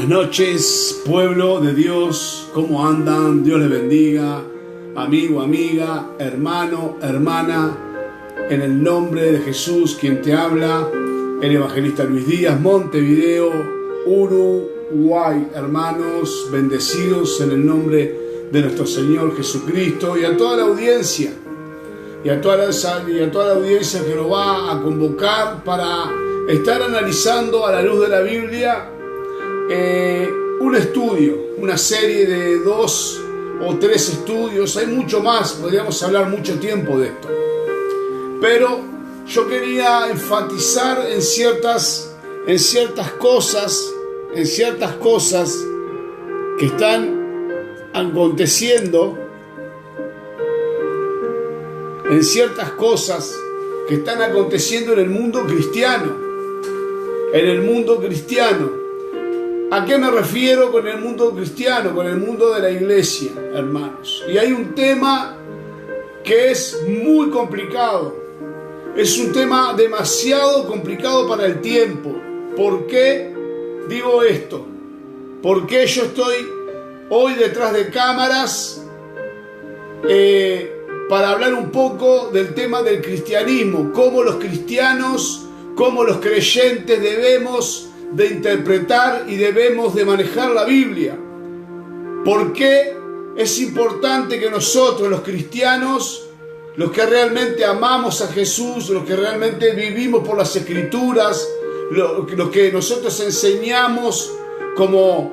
Buenas noches, pueblo de Dios, ¿cómo andan? Dios les bendiga, amigo, amiga, hermano, hermana, en el nombre de Jesús, quien te habla, el evangelista Luis Díaz, Montevideo, Uruguay. Hermanos, bendecidos en el nombre de nuestro Señor Jesucristo, y a toda la audiencia, y a toda la audiencia que nos va a convocar para estar analizando a la luz de la Biblia un estudio, una serie de 2 o 3 estudios. Hay mucho más, podríamos hablar mucho tiempo de esto, pero yo quería enfatizar en ciertas cosas que están aconteciendo, en el mundo cristiano, ¿A qué me refiero con el mundo cristiano? Con el mundo de la iglesia, hermanos. Y hay un tema que es muy complicado. Es un tema demasiado complicado para el tiempo. ¿Por qué digo esto? Porque yo estoy hoy detrás de cámaras para hablar un poco del tema del cristianismo. Cómo los cristianos, cómo los creyentes debemos de interpretar y debemos de manejar la Biblia. ¿Por qué es importante que nosotros, los cristianos, los que realmente amamos a Jesús, los que realmente vivimos por las Escrituras, lo que nosotros enseñamos como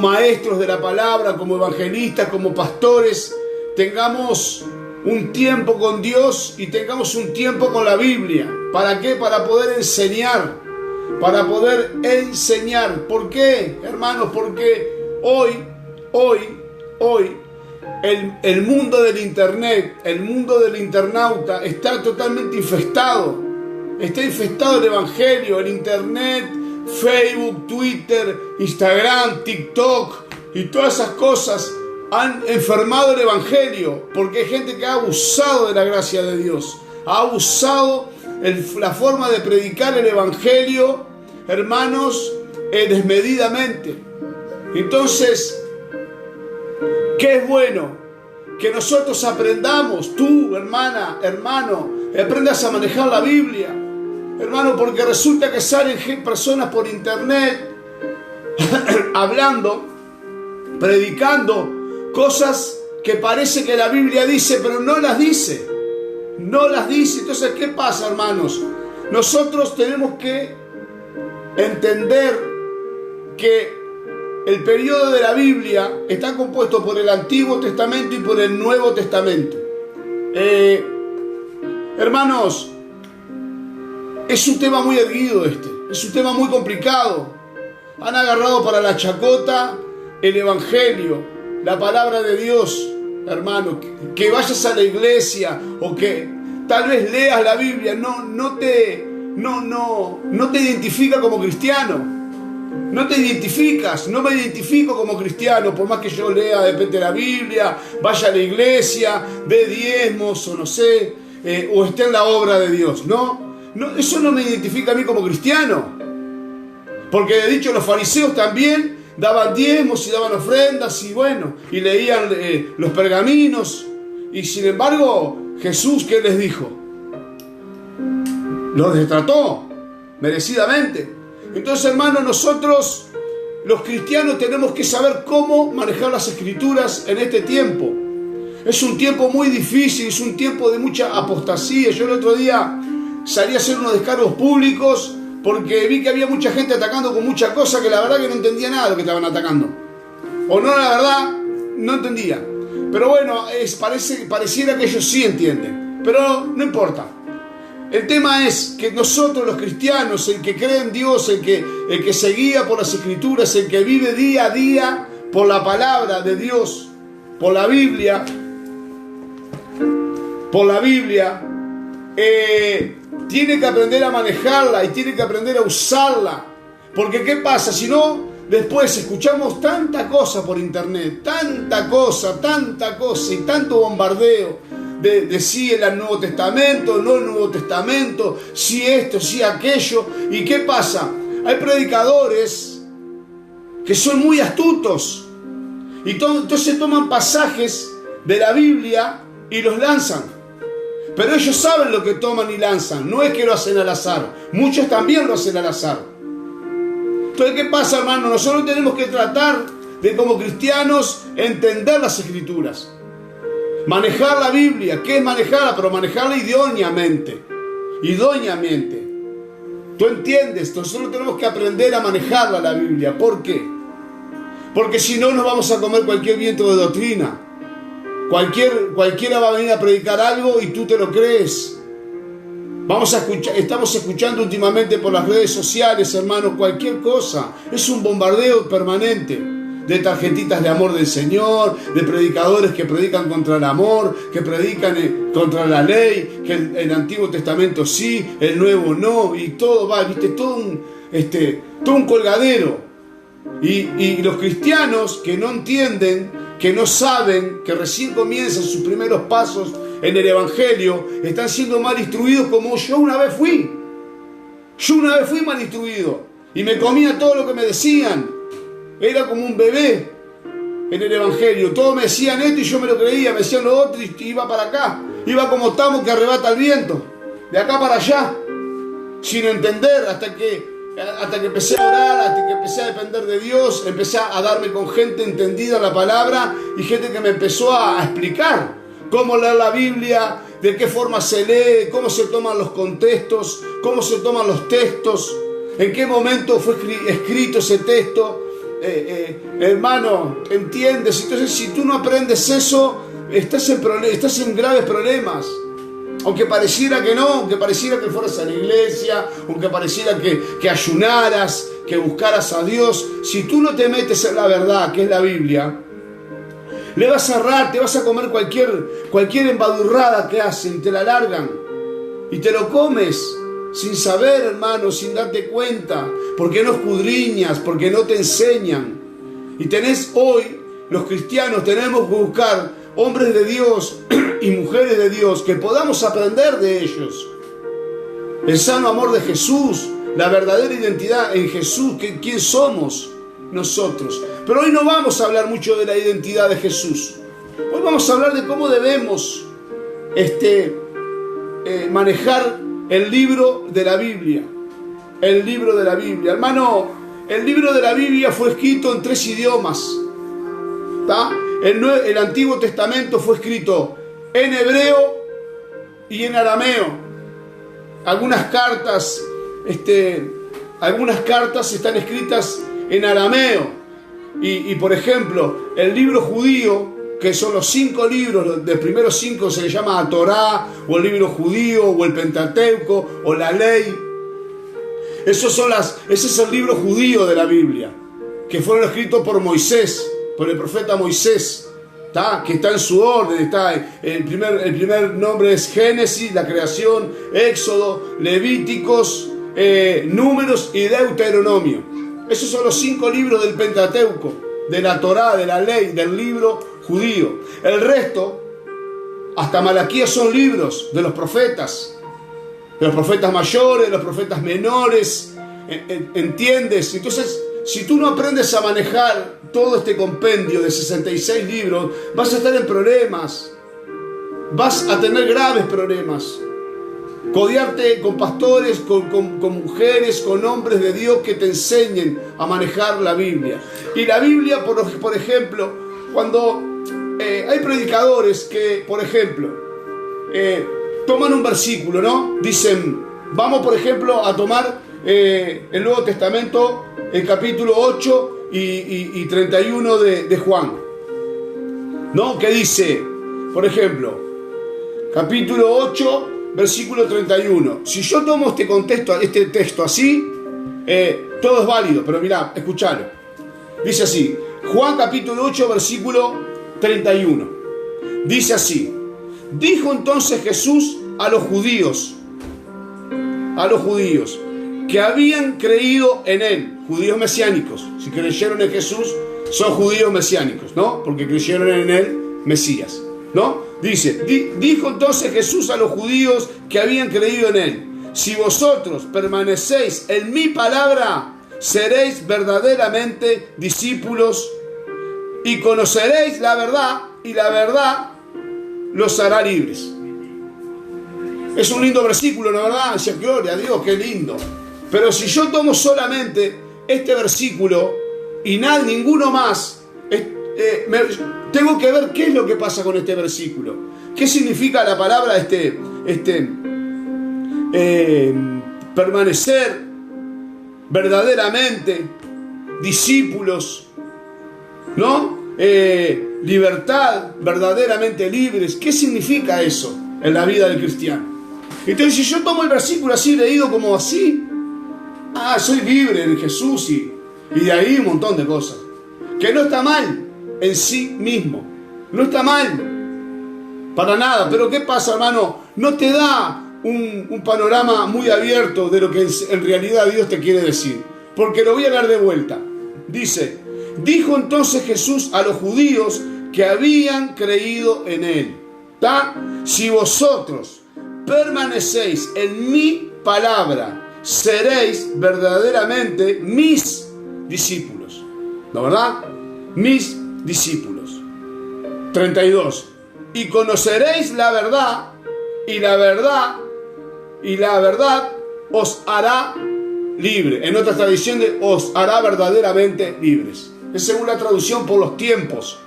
maestros de la palabra, como evangelistas, como pastores, tengamos un tiempo con Dios y tengamos un tiempo con la Biblia? ¿Para qué? Para poder enseñar. ¿Por qué, hermanos? Porque hoy el mundo del internet, el mundo del internauta está totalmente infestado. Está infestado el evangelio, el internet, Facebook, Twitter, Instagram, TikTok y todas esas cosas han enfermado el evangelio, porque hay gente que ha abusado de la gracia de Dios, ha abusado la forma de predicar el evangelio, hermanos, desmedidamente. Entonces, ¿qué es bueno? Que nosotros aprendamos, tú, hermana, hermano, aprendas a manejar la Biblia, hermano, porque resulta que salen personas por internet hablando, predicando cosas que parece que la Biblia dice, pero no las dice. Entonces, ¿qué pasa, hermanos? Nosotros tenemos que entender que el periodo de la Biblia está compuesto por el Antiguo Testamento y por el Nuevo Testamento. Hermanos, es un tema muy erguido es un tema muy complicado. Han agarrado para la chacota el Evangelio, la palabra de Dios, hermano. Que vayas a la iglesia o que tal vez leas la Biblia no te identifica como cristiano. No te identificas. No me identifico como cristiano, por más que yo lea de repente la Biblia, vaya a la iglesia, dé diezmos o no sé, o esté en la obra de Dios. No, eso no me identifica a mí como cristiano. Porque de dicho, los fariseos también daban diezmos y daban ofrendas y leían los pergaminos. Y sin embargo, Jesús, ¿qué les dijo? Los destrató merecidamente. Entonces, hermanos, nosotros, los cristianos, tenemos que saber cómo manejar las Escrituras en este tiempo. Es un tiempo muy difícil, es un tiempo de mucha apostasía. Yo el otro día salí a hacer unos descargos públicos porque vi que había mucha gente atacando con mucha cosa que la verdad que no entendía nada de lo que estaban atacando. O no, la verdad, no entendía. Pero bueno, pareciera que ellos sí entienden. Pero no importa. El tema es que nosotros los cristianos, el que cree en Dios, el que se guía por las Escrituras, el que vive día a día por la palabra de Dios, por la Biblia, tiene que aprender a manejarla y tiene que aprender a usarla. Porque ¿qué pasa? Si no, después escuchamos tanta cosa por internet, tanta cosa y tanto bombardeo de si el Nuevo Testamento, no el Nuevo Testamento, si esto, si aquello. ¿Y qué pasa? Hay predicadores que son muy astutos y entonces toman pasajes de la Biblia y los lanzan. Pero ellos saben lo que toman y lanzan. No es que lo hacen al azar. Muchos también lo hacen al azar. Entonces, ¿qué pasa, hermano? Nosotros tenemos que tratar de, como cristianos, entender las Escrituras. Manejar la Biblia. ¿Qué es manejarla? Pero manejarla idóneamente. Idóneamente. ¿Tú entiendes? Nosotros tenemos que aprender a manejarla, la Biblia. ¿Por qué? Porque si no, nos vamos a comer cualquier viento de doctrina. Cualquiera va a venir a predicar algo y tú te lo crees. Estamos escuchando últimamente por las redes sociales, hermanos, cualquier cosa. Es un bombardeo permanente de tarjetitas de amor del Señor, de predicadores que predican contra el amor, que predican contra la ley, que el Antiguo Testamento sí, el Nuevo no, y todo va, ¿viste? Todo un colgadero. Y los cristianos que no entienden, que no saben, que recién comienzan sus primeros pasos en el Evangelio, están siendo mal instruidos como yo una vez fui. Yo una vez fui mal instruido y me comía todo lo que me decían. Era como un bebé en el Evangelio. Todos me decían esto y yo me lo creía, me decían lo otro y iba para acá. Iba como tamo que arrebata el viento, de acá para allá, sin entender, hasta que empecé a orar, hasta que empecé a depender de Dios, empecé a darme con gente entendida la palabra y gente que me empezó a explicar cómo leer la Biblia, de qué forma se lee, cómo se toman los contextos, cómo se toman los textos, en qué momento fue escrito ese texto. Hermano, ¿entiendes? Entonces, si tú no aprendes eso, estás en graves problemas. Aunque pareciera que no, aunque pareciera que fueras a la iglesia, aunque pareciera que ayunaras, que buscaras a Dios, si tú no te metes en la verdad, que es la Biblia, le vas a errar, te vas a comer cualquier embadurrada que hacen, te la largan y te lo comes sin saber, hermano, sin darte cuenta, porque no escudriñas, porque no te enseñan. Y hoy, los cristianos tenemos que buscar hombres de Dios y mujeres de Dios que podamos aprender de ellos. El sano amor de Jesús, la verdadera identidad en Jesús, ¿quién somos nosotros? Pero hoy no vamos a hablar mucho de la identidad de Jesús. Hoy vamos a hablar de cómo debemos manejar el libro de la Biblia. El libro de la Biblia. Hermano, el libro de la Biblia fue escrito en 3 idiomas. ¿Está? El Antiguo Testamento fue escrito en hebreo y en arameo. Algunas cartas están escritas en arameo. Y por ejemplo, el libro judío, que son los 5 libros, los primeros 5 se le llama Torá, o el libro judío, o el Pentateuco, o la ley. Ese es el libro judío de la Biblia, que fueron escritos por Moisés, por el profeta Moisés, que está en su orden. El primer nombre es Génesis, la creación, Éxodo, Levíticos, Números y Deuteronomio. Esos son los 5 libros del Pentateuco, de la Torá, de la ley, del libro judío. El resto, hasta Malaquías, son libros de los profetas mayores, de los profetas menores. ¿Entiendes? Entonces, si tú no aprendes a manejar todo este compendio de 66 libros, vas a estar en problemas. Vas a tener graves problemas. Codearte con pastores, con mujeres, con hombres de Dios que te enseñen a manejar la Biblia. Y la Biblia, por ejemplo, cuando hay predicadores que, por ejemplo, toman un versículo, ¿no? Dicen, vamos, por ejemplo, a tomar el Nuevo Testamento, el capítulo 8 y 31 de Juan, ¿no? Que dice, por ejemplo, capítulo 8, versículo 31. Si yo tomo este texto así, todo es válido, pero mirá, escuchalo. Dice así, Juan capítulo 8, versículo 31. Dice así: dijo entonces Jesús a los judíos que habían creído en él, judíos mesiánicos. Si creyeron en Jesús, son judíos mesiánicos, ¿no? Porque creyeron en él, Mesías, ¿no? Dice, dijo entonces Jesús a los judíos que habían creído en él: si vosotros permanecéis en mi palabra, seréis verdaderamente discípulos y conoceréis la verdad, y la verdad los hará libres. Es un lindo versículo, ¿no, verdad? Dice, gloria a Dios, qué lindo. Pero si yo tomo solamente este versículo y ninguno más, tengo que ver qué es lo que pasa con este versículo. ¿Qué significa la palabra permanecer verdaderamente discípulos, ¿no? Libertad, verdaderamente libres. ¿Qué significa eso en la vida del cristiano? Entonces, si yo tomo el versículo así, leído como así, soy libre en Jesús y de ahí un montón de cosas. Que no está mal en sí mismo. No está mal. Para nada. Pero ¿qué pasa, hermano? No te da un panorama muy abierto de lo que en realidad Dios te quiere decir. Porque lo voy a dar de vuelta. Dice, dijo entonces Jesús a los judíos que habían creído en Él. ¿Tá? Si vosotros permanecéis en mi palabra, seréis verdaderamente mis discípulos. ¿No, verdad? Mis discípulos. 32. Y conoceréis la verdad, y la verdad os hará libre. En otra tradición os hará verdaderamente libres. Es según la traducción por los tiempos.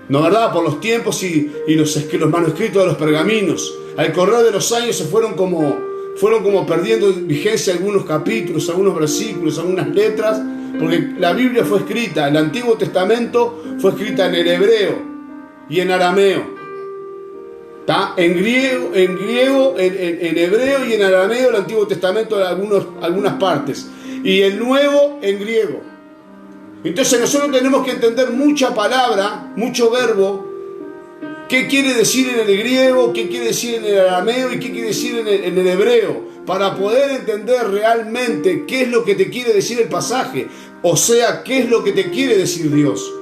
¿No, verdad? Por los tiempos y los manuscritos de los pergaminos. Al correr de los años se fueron como perdiendo vigencia algunos capítulos, algunos versículos, algunas letras, porque la Biblia fue escrita, el Antiguo Testamento fue escrita en el hebreo y en arameo. ¿Tá? En griego, en hebreo y en arameo el Antiguo Testamento de algunas partes. Y el Nuevo en griego. Entonces nosotros tenemos que entender mucha palabra, mucho verbo. ¿Qué quiere decir en el griego? ¿Qué quiere decir en el arameo? ¿Y qué quiere decir en el hebreo? Para poder entender realmente qué es lo que te quiere decir el pasaje. O sea, qué es lo que te quiere decir Dios.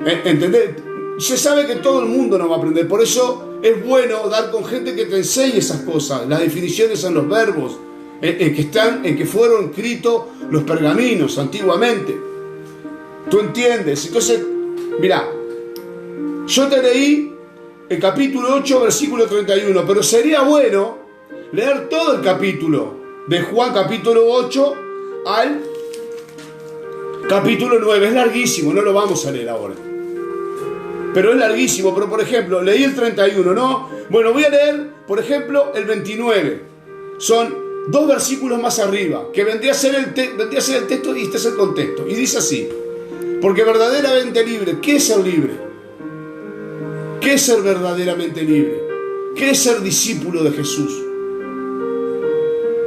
¿Entendés? Se sabe que todo el mundo no va a aprender. Por eso es bueno dar con gente que te enseñe esas cosas. Las definiciones en los verbos. En que fueron escritos los pergaminos antiguamente. ¿Tú entiendes? Entonces, mirá. Yo te leí el capítulo 8, versículo 31, pero sería bueno leer todo el capítulo de Juan, capítulo 8 al capítulo 9. Es larguísimo, no lo vamos a leer ahora. Pero es larguísimo. Pero, por ejemplo, leí el 31, ¿no? Bueno, voy a leer, por ejemplo, el 29. Son 2 versículos más arriba, que vendría a ser el texto y este es el contexto. Y dice así, porque verdaderamente libre. ¿Qué es ser libre? ¿Qué es ser verdaderamente libre? ¿Qué es ser discípulo de Jesús?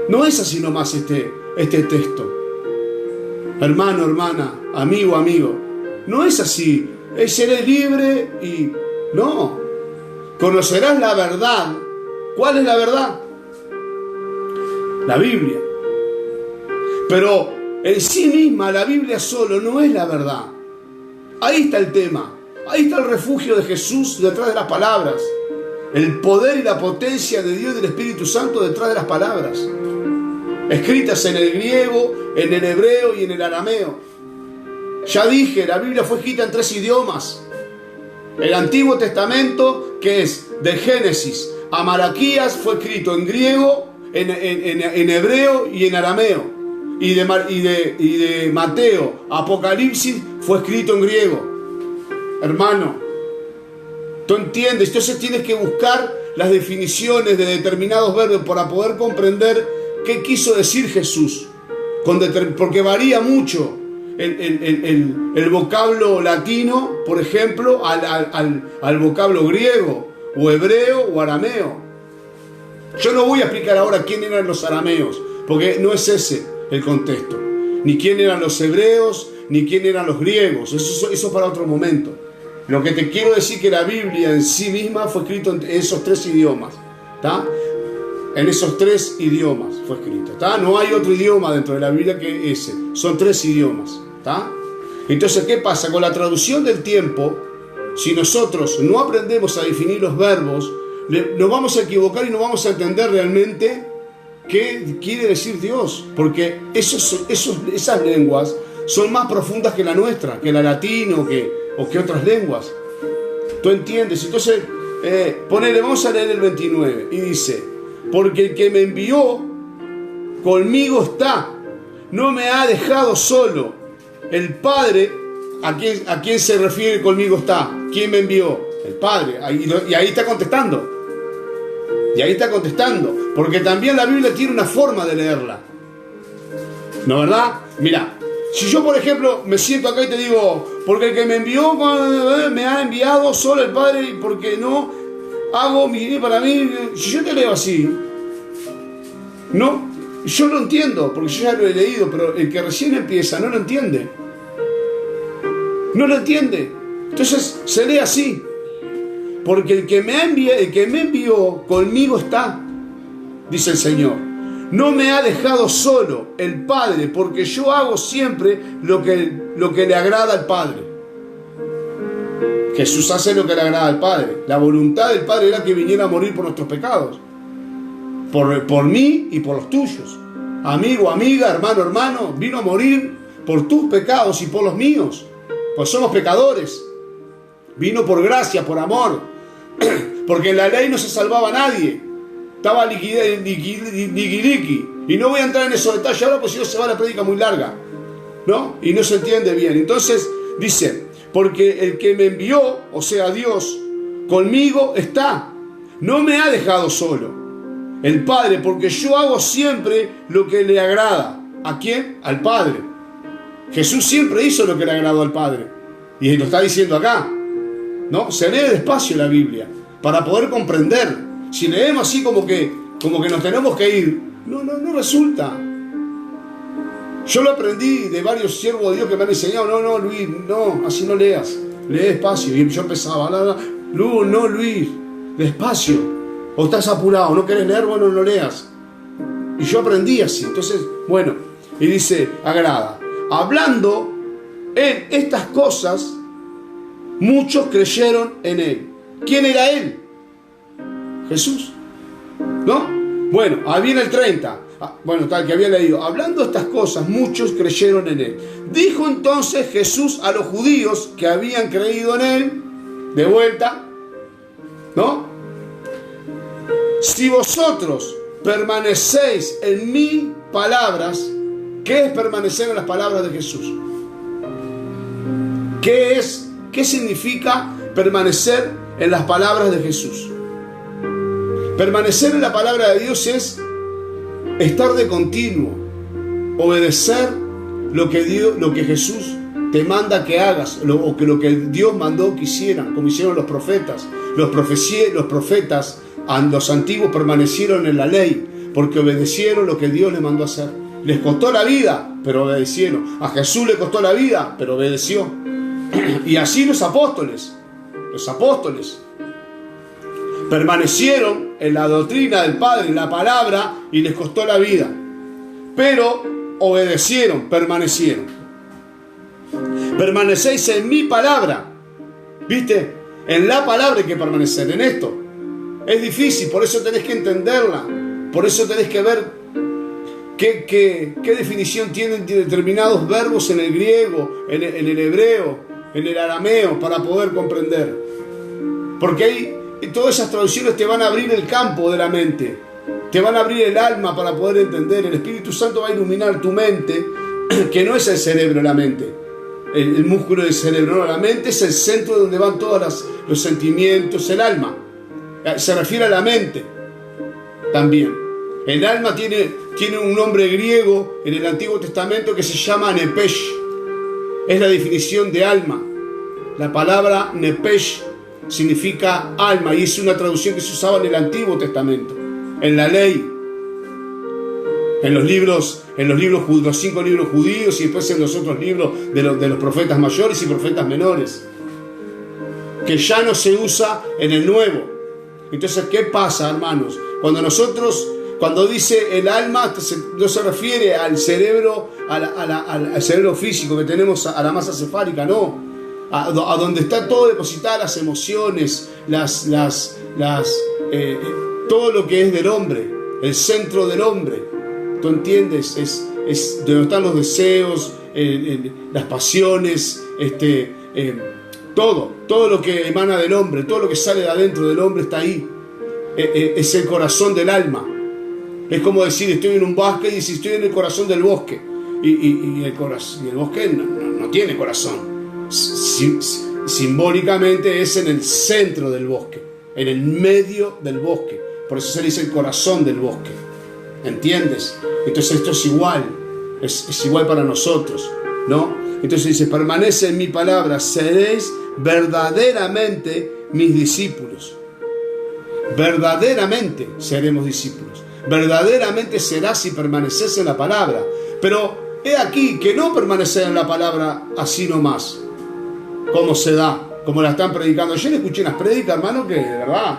No es así nomás este texto. Hermano, hermana, amigo, amigo. No es así. Seré libre y... No. Conocerás la verdad. ¿Cuál es la verdad? La Biblia. Pero en sí misma la Biblia solo no es la verdad. Ahí está el tema. Ahí está el refugio de Jesús detrás de las palabras. El poder y la potencia de Dios y del Espíritu Santo detrás de las palabras. Escritas en el griego, en el hebreo y en el arameo. Ya dije, la Biblia fue escrita en 3 idiomas. El Antiguo Testamento, que es de Génesis a Malaquías, fue escrito en griego, en hebreo y en arameo. Y de Mateo a Apocalipsis fue escrito en griego. Hermano, ¿tú entiendes? Entonces tienes que buscar las definiciones de determinados verbos para poder comprender qué quiso decir Jesús. Porque varía mucho el vocablo latino, por ejemplo, al vocablo griego, o hebreo, o arameo. Yo no voy a explicar ahora quién eran los arameos, porque no es ese el contexto. Ni quién eran los hebreos, ni quién eran los griegos. Eso para otro momento. Lo que te quiero decir que la Biblia en sí misma fue escrito en esos 3 idiomas. ¿Tá? En esos 3 idiomas fue escrito. ¿Tá? No hay otro idioma dentro de la Biblia que ese. Son 3 idiomas. ¿Tá? Entonces, ¿qué pasa? Con la traducción del tiempo, si nosotros no aprendemos a definir los verbos, nos vamos a equivocar y no vamos a entender realmente qué quiere decir Dios, porque esas lenguas son más profundas que la nuestra, que la latina o que otras lenguas. ¿Tú entiendes? Entonces, vamos a leer el 29 y dice: porque el que me envió conmigo está, no me ha dejado solo. El Padre, ¿a quién se refiere conmigo está? ¿Quién me envió? El Padre. Y ahí está contestando. Porque también la Biblia tiene una forma de leerla. ¿No, verdad? Mira, si yo, por ejemplo, me siento acá y te digo: porque el que me envió me ha enviado solo el Padre, y porque no hago para mí. Si yo te leo así, no, yo lo entiendo, porque yo ya lo he leído, pero el que recién empieza no lo entiende. Entonces se lee así: porque el que me envió conmigo está, dice el Señor. No me ha dejado solo el Padre, porque yo hago siempre lo que le agrada al Padre. Jesús hace lo que le agrada al Padre. La voluntad del Padre era que viniera a morir por nuestros pecados, por mí y por los tuyos. Amigo, amiga, hermano, vino a morir por tus pecados y por los míos, pues somos pecadores. Vino por gracia, por amor, porque en la ley no se salvaba a nadie. Estaba liqui. Y no voy a entrar en esos detalles ahora, porque si no se va la prédica muy larga, ¿no? Y no se entiende bien. Entonces dice: porque el que me envió, o sea Dios, conmigo está, no me ha dejado solo el Padre, porque yo hago siempre lo que le agrada. ¿A quién? Al Padre. Jesús siempre hizo lo que le agradó al Padre, y lo está diciendo acá, ¿no? Se lee despacio la Biblia para poder comprender. Si leemos así como que nos tenemos que ir, no resulta. Yo lo aprendí de varios siervos de Dios que me han enseñado: no, Luis, no, así no leas, lee despacio. Y yo empezaba: no, Luis, despacio, o estás apurado, no querés leer, bueno, no leas. Y yo aprendí así. Entonces, bueno, y dice: agrada. Hablando en estas cosas, muchos creyeron en él. ¿Quién era él? Jesús, ¿no? Bueno, ahí viene el 30. Bueno, tal que había leído: hablando estas cosas, muchos creyeron en él. Dijo entonces Jesús a los judíos que habían creído en él, de vuelta, ¿no? Si vosotros permanecéis en mis palabras. ¿Qué es permanecer en las palabras de Jesús? ¿Qué significa permanecer en las palabras de Jesús? Permanecer en la palabra de Dios es estar de continuo, obedecer lo que Jesús te manda que hagas, o lo que Dios mandó que hicieran, como hicieron los profetas. Los profetas, los antiguos, permanecieron en la ley, porque obedecieron lo que Dios les mandó hacer. Les costó la vida, pero obedecieron. A Jesús le costó la vida, pero obedeció. Y así los apóstoles permanecieron en la doctrina del Padre, en la palabra, y les costó la vida, pero obedecieron, permanecieron. Permanecéis en mi palabra. ¿Viste? En la palabra hay que permanecer. En esto es difícil, por eso tenés que entenderla, por eso tenés que ver qué definición tienen determinados verbos en el griego, en el hebreo, en el arameo, para poder comprender. Porque ahí todas esas traducciones te van a abrir el campo de la mente, te van a abrir el alma para poder entender. El Espíritu Santo va a iluminar tu mente, que no es el cerebro, la mente, el músculo del cerebro, no, la mente es el centro donde van todos los sentimientos, el alma. Se refiere a la mente también. El alma tiene un nombre griego en el Antiguo Testamento que se llama nepesh. Es la definición de alma. La palabra nepesh significa alma, y es una traducción que se usaba en el Antiguo Testamento, en la ley, en los 5 libros judíos, y después en los otros libros de los profetas mayores y profetas menores, que ya no se usa en el Nuevo. Entonces, ¿qué pasa, hermanos? Cuando dice el alma, no se refiere al cerebro, al cerebro físico que tenemos, a la masa cefálica, no. A donde está todo depositadas las emociones, todo lo que es del hombre, el centro del hombre. ¿Tú entiendes? Es donde están los deseos, las pasiones, todo lo que emana del hombre, todo lo que sale de adentro del hombre está ahí. Es el corazón del alma. Es como decir, estoy en un bosque y decir, estoy en el corazón del bosque. Y el bosque no tiene corazón. Simbólicamente es en el centro del bosque, en el medio del bosque. Por eso se le dice el corazón del bosque. ¿Entiendes? Entonces esto es igual. Es igual para nosotros, ¿no? Entonces dice, permanece en mi palabra, seréis verdaderamente mis discípulos. Verdaderamente seremos discípulos. Verdaderamente serás si permaneces en la palabra. Pero he aquí que no permanecer en la palabra así nomás, como se da, como la están predicando. Ayer escuché unas prédicas, hermano, que de verdad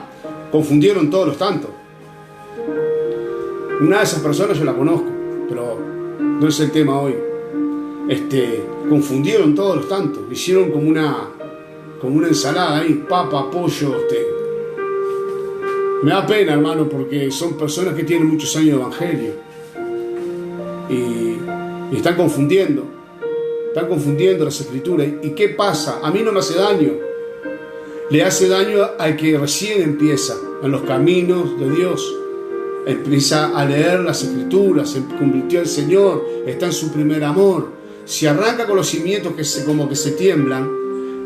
confundieron todos los tantos. Una de esas personas yo la conozco, pero no es el tema hoy. Confundieron todos los tantos, hicieron como una ensalada ahí, papa, pollo. Me da pena, hermano, porque son personas que tienen muchos años de evangelio y están confundiendo las escrituras. ¿Y qué pasa? A mí no me hace daño, le hace daño al que recién empieza en los caminos de Dios. Empieza a leer las escrituras, se convirtió al Señor, está en su primer amor. Si arranca con los cimientos como que se tiemblan,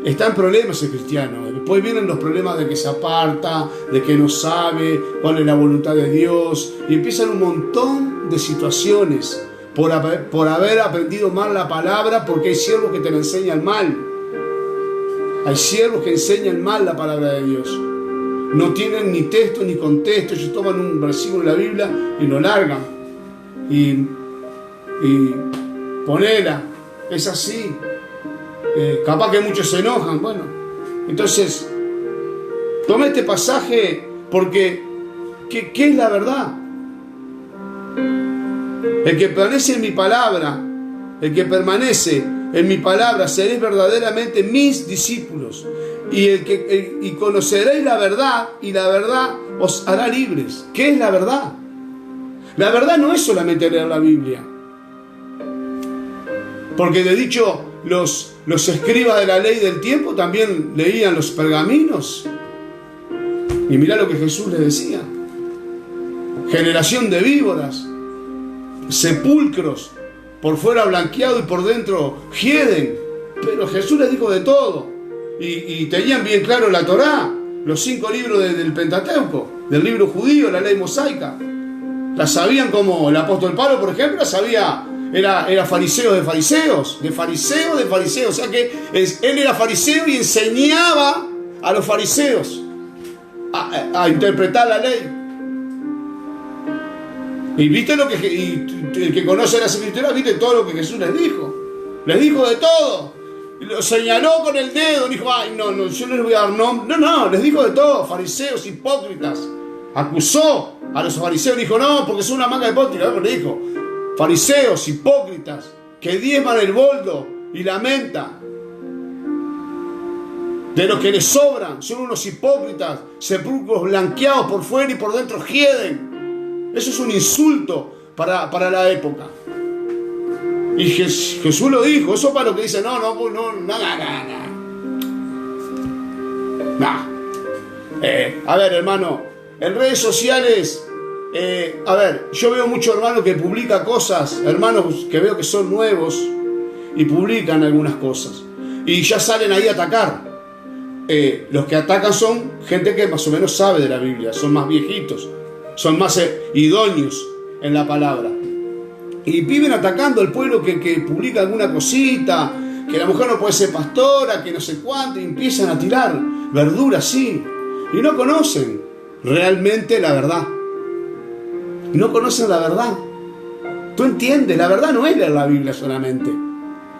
está en problemas el cristiano. Después vienen los problemas de que se aparta, de que no sabe cuál es la voluntad de Dios, y empiezan un montón de situaciones por haber aprendido mal la palabra, porque hay siervos que te la enseñan mal. Hay siervos que enseñan mal la palabra de Dios. No tienen ni texto ni contexto. Ellos toman un versículo de la Biblia y lo largan. Y ponela. Es así. Capaz que muchos se enojan. Bueno, entonces, toma este pasaje porque ¿qué es la verdad? El que permanece en mi palabra, seréis verdaderamente mis discípulos. Y conoceréis la verdad, y la verdad os hará libres. ¿Qué es la verdad? La verdad no es solamente leer la Biblia. Porque de dicho, los escribas de la ley del tiempo también leían los pergaminos. Y mirá lo que Jesús les decía. Generación de víboras, sepulcros, por fuera blanqueado y por dentro hieden. Pero Jesús les dijo de todo. Y tenían bien claro la Torá, los 5 libros del Pentateuco, del libro judío, la ley mosaica. La sabían como el apóstol Pablo, por ejemplo, era fariseo de fariseos. O sea que él era fariseo y enseñaba a los fariseos a interpretar la ley. Y viste el que conoce las escrituras, viste todo lo que Jesús les dijo. Les dijo de todo. Lo señaló con el dedo, dijo, ay, no, yo no les voy a dar nombre. No, les dijo de todo, fariseos, hipócritas. Acusó a los fariseos, dijo, no, porque son una manga de hipócritas. Le dijo, fariseos, hipócritas, que diezman el boldo y la menta. De los que les sobran, son unos hipócritas, sepulcros blanqueados por fuera y por dentro hieden. Eso es un insulto para la época. Y Jesús lo dijo. Eso para lo que dice, nada. A ver, hermano, en redes sociales, yo veo muchos hermanos que publican cosas, hermanos que veo que son nuevos y publican algunas cosas. Y ya salen ahí a atacar. Los que atacan son gente que más o menos sabe de la Biblia, son más viejitos, son más idóneos en la palabra. Y viven atacando al pueblo que publica alguna cosita, que la mujer no puede ser pastora, que no sé cuánto, y empiezan a tirar verduras así. Y no conocen realmente la verdad. No conocen la verdad. ¿Tú entiendes? La verdad no es leer la Biblia solamente.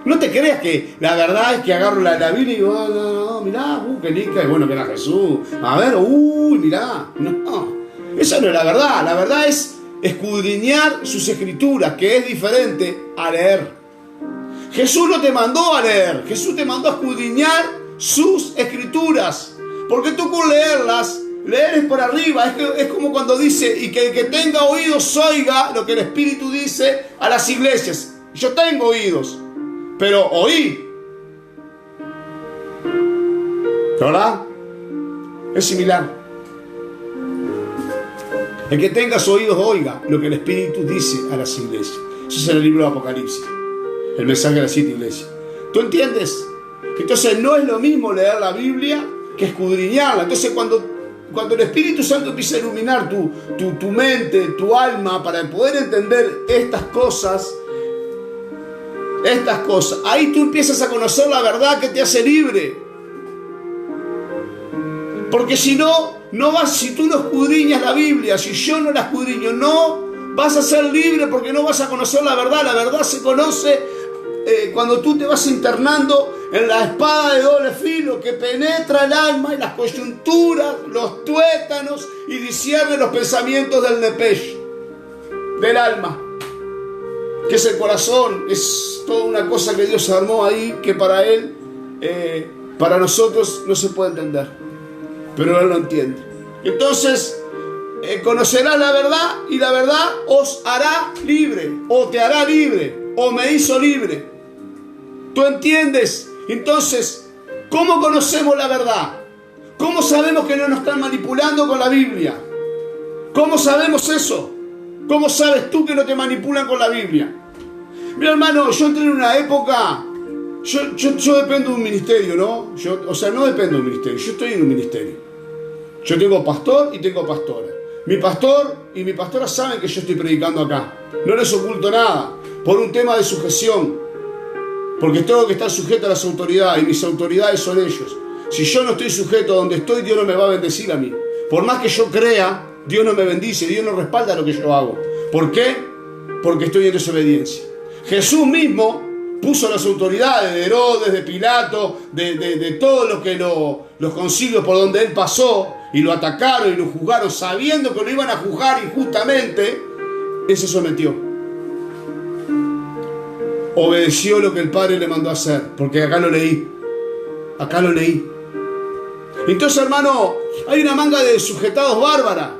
No te creas que la verdad es que agarro la Biblia y digo, no, mirá, qué lica, y bueno, que era Jesús. A ver, mirá. No, esa no es la verdad. La verdad es escudriñar sus escrituras, que es diferente a leer. Jesús no te mandó a leer, Jesús te mandó a escudriñar sus escrituras, porque tú con leerlas leer es por arriba. Es como cuando dice, y que el que tenga oídos oiga lo que el Espíritu dice a las iglesias. Yo tengo oídos, pero oí. ¿Verdad? Es similar. El que tenga sus oídos oiga lo que el Espíritu dice a las iglesias. Eso es en el libro de Apocalipsis, el mensaje de las 7 iglesias. ¿Tú entiendes? Entonces no es lo mismo leer la Biblia que escudriñarla. Entonces cuando el Espíritu Santo empieza a iluminar tu mente, tu alma, para poder entender estas cosas, ahí tú empiezas a conocer la verdad que te hace libre. Porque si si tú no escudriñas la Biblia, si yo no la escudriño, no vas a ser libre, porque no vas a conocer la verdad. La verdad se conoce cuando tú te vas internando en la espada de doble filo que penetra el alma y las coyunturas, los tuétanos, y discierne los pensamientos del nepesh, del alma, que es el corazón. Es toda una cosa que Dios armó ahí, que para Él, para nosotros no se puede entender, pero Él lo entiende. Entonces conocerás la verdad, y la verdad os hará libre, o te hará libre, o me hizo libre. ¿Tú entiendes? Entonces, ¿cómo conocemos la verdad? ¿Cómo sabemos que no nos están manipulando con la Biblia? ¿Cómo sabemos eso? ¿Cómo sabes tú que no te manipulan con la Biblia? Mira, hermano, yo entré en una época. Yo dependo de un ministerio, ¿no? No dependo de un ministerio, yo estoy en un ministerio. Yo tengo pastor y tengo pastora. Mi pastor y mi pastora saben que yo estoy predicando acá. No les oculto nada, por un tema de sujeción. Porque tengo que estar sujeto a las autoridades, y mis autoridades son ellos. Si yo no estoy sujeto a donde estoy, Dios no me va a bendecir a mí. Por más que yo crea, Dios no me bendice, Dios no respalda lo que yo hago. ¿Por qué? Porque estoy en desobediencia. Jesús mismo puso las autoridades de Herodes, de Pilato, de todo lo que los concilios por donde él pasó, y lo atacaron y lo juzgaron, sabiendo que lo iban a juzgar injustamente. Él se sometió. Obedeció lo que el Padre le mandó a hacer, porque acá lo leí. Entonces, hermano, hay una manga de sujetados bárbara.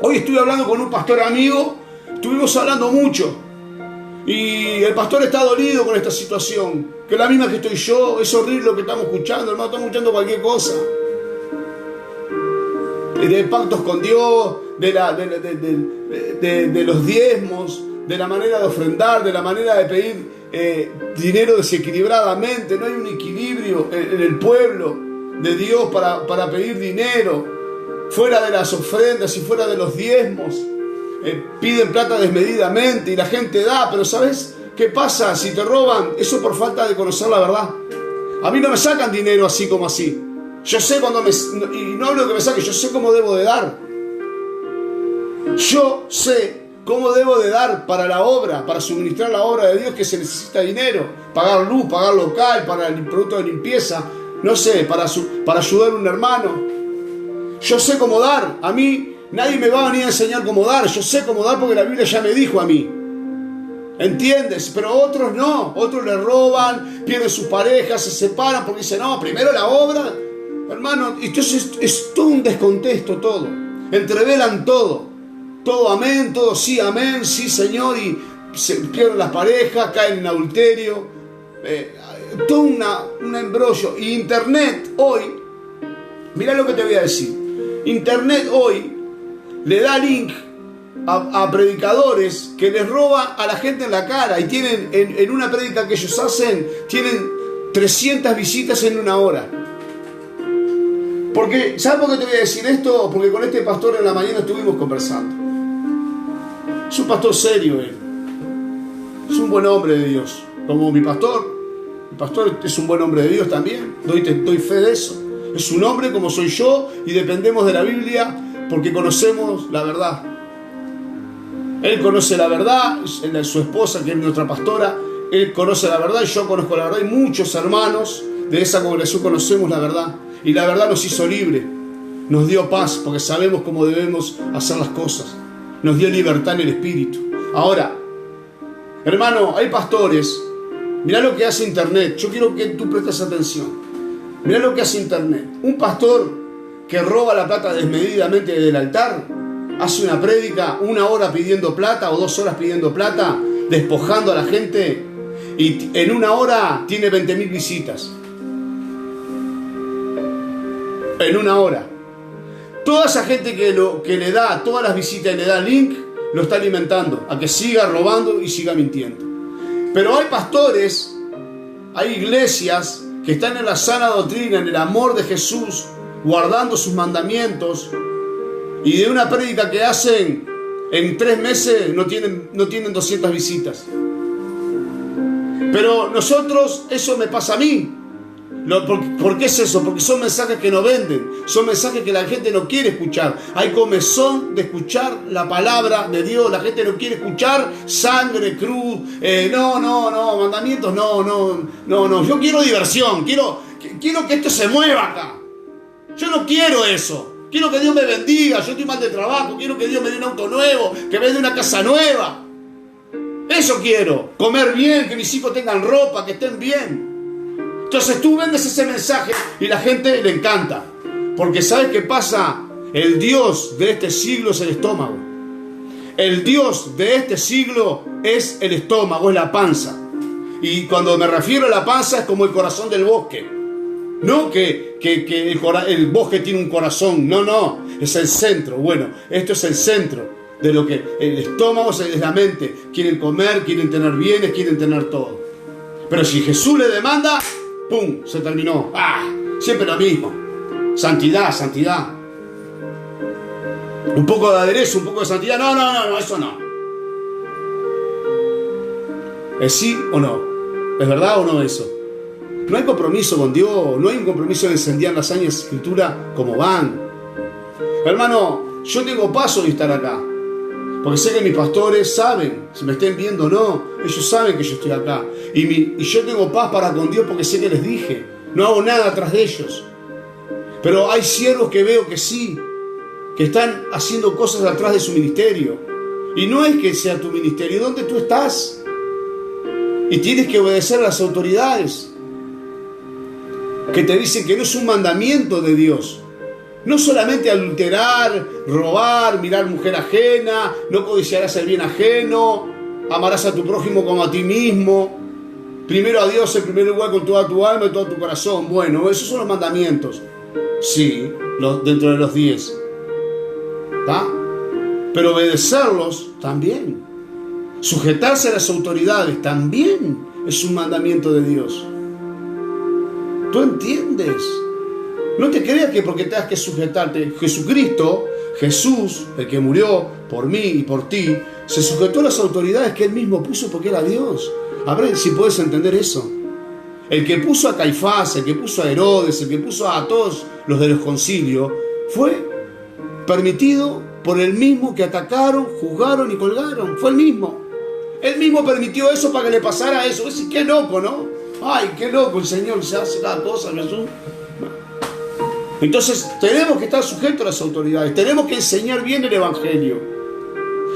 Hoy estuve hablando con un pastor amigo, estuvimos hablando mucho, y el pastor está dolido con esta situación, que es la misma que estoy yo. Es horrible lo que estamos escuchando, hermano, estamos escuchando cualquier cosa. De pactos con Dios, de los diezmos, de la manera de ofrendar, de la manera de pedir dinero desequilibradamente. No hay un equilibrio en el pueblo de Dios para pedir dinero, fuera de las ofrendas y fuera de los diezmos. Piden plata desmedidamente y la gente da, pero ¿sabes qué pasa? Si te roban, eso por falta de conocer la verdad. A mí no me sacan dinero así como así. Yo sé cuando y no hablo de que me saquen, yo sé cómo debo de dar. Yo sé cómo debo de dar para la obra, para suministrar la obra de Dios, que se necesita dinero. Pagar luz, pagar local, para el producto de limpieza, no sé, para ayudar a un hermano. Yo sé cómo dar. A mí nadie me va a venir a enseñar cómo dar. Yo sé cómo dar porque la Biblia ya me dijo a mí. ¿Entiendes? Pero otros no. Otros le roban, pierden sus parejas, se separan porque dicen, no, primero la obra. Hermano, entonces es todo un descontexto todo. Entrevelan todo. Todo amén, todo sí, amén, sí, Señor. Y se pierden las parejas, caen en adulterio. Todo un embrollo. Y Internet hoy, mirá lo que te voy a decir. Internet hoy le da link a predicadores que les roba a la gente en la cara. Y tienen, en una prédica que ellos hacen, tienen 300 visitas en una hora. Porque, ¿sabes por qué te voy a decir esto? Porque con este pastor en la mañana estuvimos conversando. Es un pastor serio él. Es un buen hombre de Dios. Como mi pastor. Mi pastor es un buen hombre de Dios también. Doy fe de eso. Es un hombre como soy yo y dependemos de la Biblia porque conocemos la verdad. Él conoce la verdad, su esposa, que es nuestra pastora, él conoce la verdad y yo conozco la verdad. Y muchos hermanos de esa congregación conocemos la verdad. Y la verdad nos hizo libre, nos dio paz porque sabemos cómo debemos hacer las cosas. Nos dio libertad en el espíritu. Ahora, hermano, hay pastores. Mirá lo que hace Internet. Yo quiero que tú prestes atención. Mirá lo que hace Internet. Un pastor que roba la plata desmedidamente del altar hace una prédica, 1 hora pidiendo plata o 2 horas pidiendo plata, despojando a la gente, y en 1 hora tiene 20.000 visitas? En 1 hora. Toda esa gente que le da todas las visitas y le da link, lo está alimentando a que siga robando y siga mintiendo. Pero hay pastores, hay iglesias que están en la sana doctrina, en el amor de Jesús, guardando sus mandamientos, y de una prédica que hacen en 3 meses no tienen 200 visitas. Pero nosotros, eso me pasa a mí. ¿Por qué es eso? Porque son mensajes que no venden, son mensajes que la gente no quiere escuchar. Hay comezón de escuchar la palabra de Dios. La gente no quiere escuchar sangre, cruz, mandamientos, no. Yo quiero diversión, quiero que esto se mueva acá. Yo no quiero eso. Quiero que Dios me bendiga. Yo estoy mal de trabajo, quiero que Dios me dé un auto nuevo, que me dé una casa nueva. Eso quiero, comer bien, que mis hijos tengan ropa, que estén bien. Entonces tú vendes ese mensaje y la gente le encanta. Porque ¿sabes qué pasa? El Dios de este siglo es el estómago. El Dios de este siglo es el estómago, es la panza. Y cuando me refiero a la panza es como el corazón del bosque. No que el bosque tiene un corazón, no, es el centro. Bueno, esto es el centro de lo que el estómago es la mente. Quieren comer, quieren tener bienes, quieren tener todo. Pero si Jesús le demanda, ¡pum!, se terminó. Siempre lo mismo. Santidad. Un poco de aderezo, un poco de santidad. No, eso no. ¿Es sí o no? ¿Es verdad o no eso? No hay compromiso con Dios, no hay un compromiso de encender las años de escritura como van. Hermano, yo tengo paso de estar acá. Porque sé que mis pastores saben, si me estén viendo o no, ellos saben que yo estoy acá. Y yo tengo paz para con Dios porque sé que les dije. No hago nada atrás de ellos. Pero hay siervos que veo que sí, que están haciendo cosas atrás de su ministerio. Y no es que sea tu ministerio, ¿dónde tú estás? Y tienes que obedecer a las autoridades que te dicen que no es un mandamiento de Dios. No solamente adulterar, robar, mirar mujer ajena, no codiciarás el bien ajeno, amarás a tu prójimo como a ti mismo, primero a Dios en primer lugar con toda tu alma y todo tu corazón. Bueno, esos son los mandamientos. Sí, dentro de los 10. ¿Está? Pero obedecerlos también. Sujetarse a las autoridades también es un mandamiento de Dios. ¿Tú entiendes? No te creas que porque tengas que sujetarte. Jesucristo, Jesús, el que murió por mí y por ti, se sujetó a las autoridades que Él mismo puso porque era Dios. A ver si puedes entender eso. El que puso a Caifás, el que puso a Herodes, el que puso a todos los de los concilios, fue permitido por el mismo que atacaron, juzgaron y colgaron. Fue el mismo. Él mismo permitió eso para que le pasara eso. Es decir, qué loco, ¿no? Ay, qué loco el Señor, se hace cada cosa, Jesús. Entonces tenemos que estar sujetos a las autoridades, tenemos que enseñar bien el Evangelio.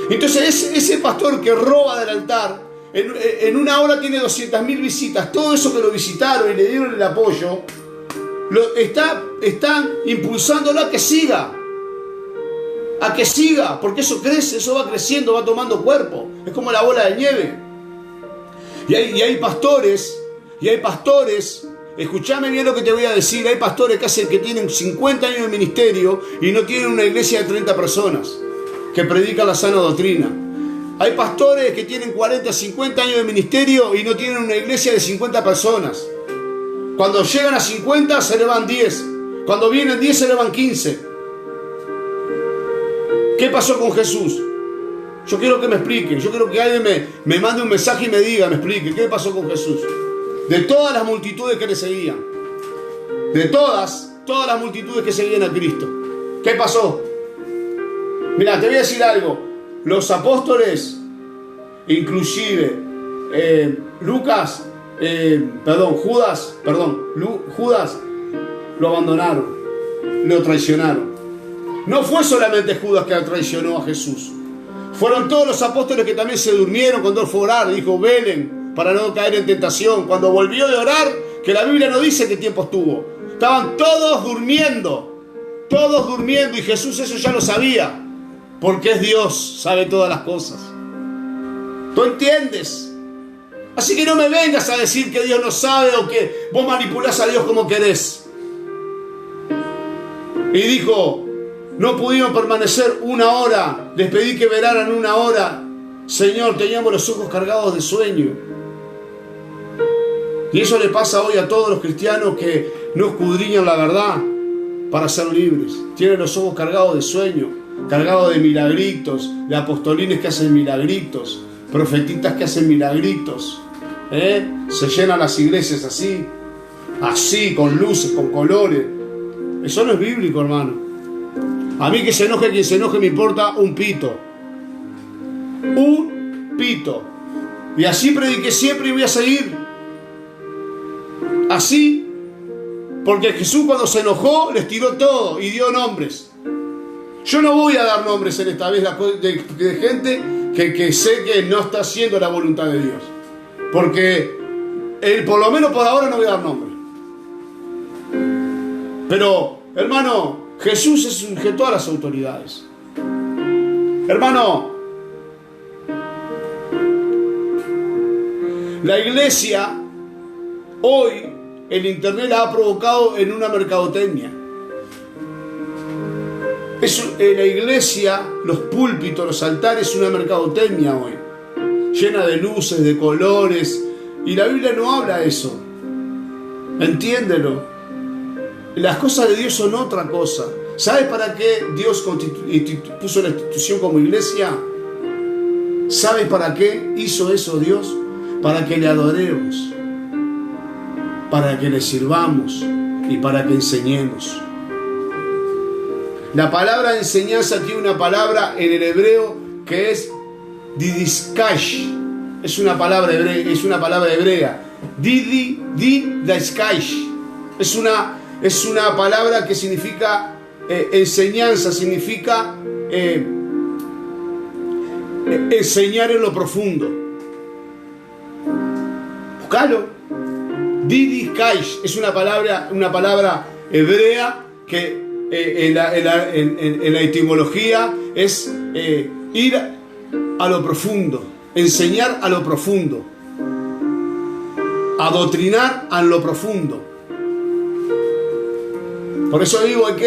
Entonces ese pastor que roba del altar, en 1 hora tiene 200.000 visitas, todo eso que lo visitaron y le dieron el apoyo, están impulsándolo a que siga, porque eso crece, eso va creciendo, va tomando cuerpo, es como la bola de nieve. Y hay pastores, escúchame bien lo que te voy a decir. Hay pastores que tienen 50 años de ministerio y no tienen una iglesia de 30 personas que predican la sana doctrina. Hay pastores que tienen 40, 50 años de ministerio y no tienen una iglesia de 50 personas. Cuando llegan a 50 se le van 10. Cuando vienen 10 se le van 15. ¿Qué pasó con Jesús? Yo quiero que me expliquen. Yo quiero que alguien me mande un mensaje y me diga, me explique. ¿Qué pasó con Jesús? De todas las multitudes que le seguían, de todas las multitudes que seguían a Cristo, ¿qué pasó? Mira, te voy a decir algo. Los apóstoles, inclusive Judas, lo abandonaron, lo traicionaron. No fue solamente Judas que traicionó a Jesús. Fueron todos los apóstoles que también se durmieron cuando él fue a orar. Dijo, velen para no caer en tentación. Cuando volvió de orar, que la Biblia no dice qué tiempo estuvo, estaban todos durmiendo. todos durmiendo, y Jesús eso ya lo sabía, porque es Dios, sabe todas las cosas. ¿Tú entiendes? Así que no me vengas a decir que Dios no sabe o que vos manipulás a Dios como querés. Y dijo, no pudimos permanecer 1 hora, les pedí que velaran 1 hora. Señor, teníamos los ojos cargados de sueño. Y eso le pasa hoy a todos los cristianos que no escudriñan la verdad para ser libres. Tienen los ojos cargados de sueño, cargados de milagritos, de apostolines que hacen milagritos, profetitas que hacen milagritos. Se llenan las iglesias así, con luces, con colores. Eso no es bíblico, hermano. A mí que se enoje quien se enoje, me importa un pito. Un pito. Y así prediqué siempre y voy a seguir. Así, porque Jesús cuando se enojó les tiró todo y dio nombres. Yo no voy a dar nombres en esta vez de gente que sé que no está haciendo la voluntad de Dios. Porque por lo menos por ahora no voy a dar nombre. Pero, hermano, Jesús se sujetó a las autoridades. Hermano, la iglesia hoy, el internet la ha provocado en una mercadotecnia. La iglesia, los púlpitos, los altares, una mercadotecnia hoy, llena de luces, de colores, y la Biblia no habla de eso. Entiéndelo. Las cosas de Dios son otra cosa. ¿Sabes para qué Dios puso la institución como iglesia? ¿Sabes para qué hizo eso Dios? Para que le adoremos, para que le sirvamos y para que enseñemos. La palabra enseñanza tiene una palabra en el hebreo que es didiskash. Es una palabra hebrea. Didiskash. Es una palabra que significa enseñanza, significa enseñar en lo profundo. Buscalo. Didiskash es una palabra hebrea que en la etimología es ir a lo profundo, enseñar a lo profundo, adoctrinar a lo profundo. Por eso digo, hay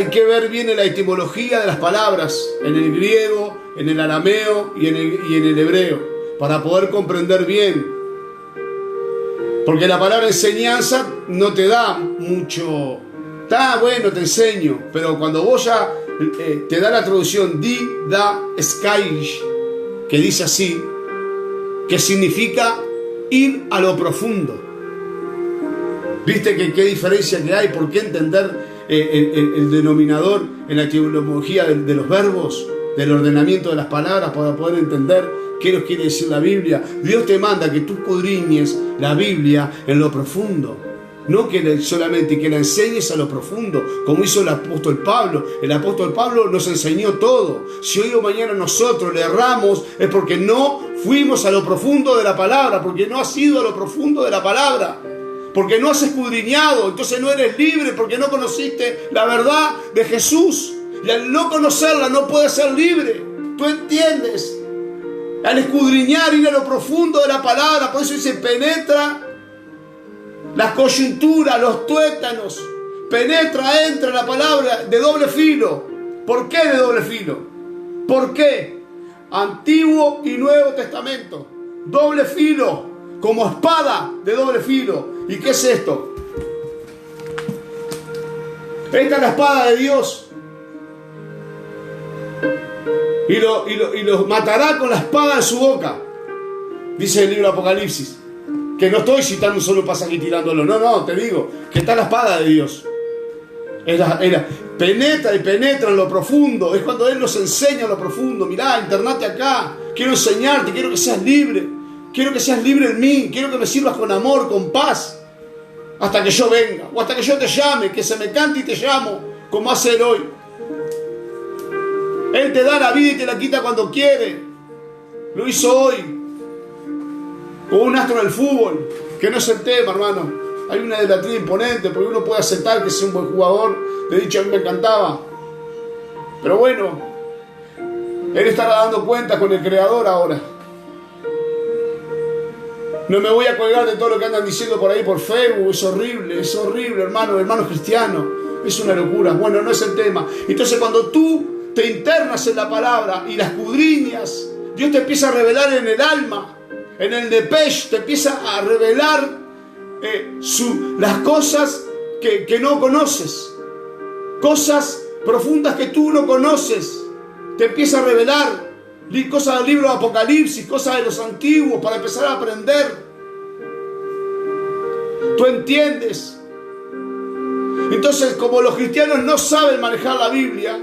que ver bien en la etimología de las palabras, en el griego, en el arameo y en el hebreo, para poder comprender bien. Porque la palabra enseñanza no te da mucho. Está bueno, te enseño, pero cuando vos ya te da la traducción didaskaish, que dice así, que significa ir a lo profundo. ¿Viste qué diferencia que hay? ¿Por qué entender el denominador en la etimología de los verbos, del ordenamiento de las palabras, para poder entender qué nos quiere decir la Biblia? Dios te manda que tú escudriñes la Biblia en lo profundo, no solamente que la enseñes a lo profundo, como hizo el apóstol Pablo. El apóstol Pablo nos enseñó todo. Si hoy o mañana nosotros le erramos, es porque no fuimos a lo profundo de la palabra, porque no has ido a lo profundo de la palabra, porque no has escudriñado. Entonces no eres libre, porque no conociste la verdad de Jesús, y al no conocerla no puedes ser libre. ¿Tú entiendes? Al escudriñar, ir a lo profundo de la palabra. Por eso dice, penetra las coyunturas, los tuétanos. Entra la palabra de doble filo. ¿Por qué de doble filo? ¿Por qué? Antiguo y Nuevo Testamento. Doble filo, como espada de doble filo. ¿Y qué es esto? Esta es la espada de Dios. Y los matará con la espada de su boca, dice el libro de Apocalipsis. Que no estoy citando un solo pasaje y tirándolo. No, te digo que está la espada de Dios. Penetra en lo profundo. Es cuando Él nos enseña lo profundo. Mirá, internate acá. Quiero enseñarte, quiero que seas libre. Quiero que seas libre en mí. Quiero que me sirvas con amor, con paz, hasta que yo venga, o hasta que yo te llame, que se me cante y te llamo, como hace Él hoy. Él te da la vida y te la quita cuando quiere. Lo hizo hoy con un astro del fútbol, que no es el tema, hermano. Hay una idolatría imponente, porque uno puede aceptar que sea un buen jugador. De dicho, a mí me encantaba. Pero bueno, él estará dando cuentas con el Creador ahora. No me voy a colgar de todo lo que andan diciendo por ahí por Facebook. Es horrible, hermanos cristianos. Es una locura. Bueno, no es el tema. Entonces, cuando tú te internas en la palabra y la escudriñas, Dios te empieza a revelar en el alma, en el nepesh, te empieza a revelar las cosas que no conoces, cosas profundas que tú no conoces. Te empieza a revelar cosas del libro de Apocalipsis, cosas de los antiguos, para empezar a aprender. ¿Tú entiendes? Entonces, como los cristianos no saben manejar la Biblia,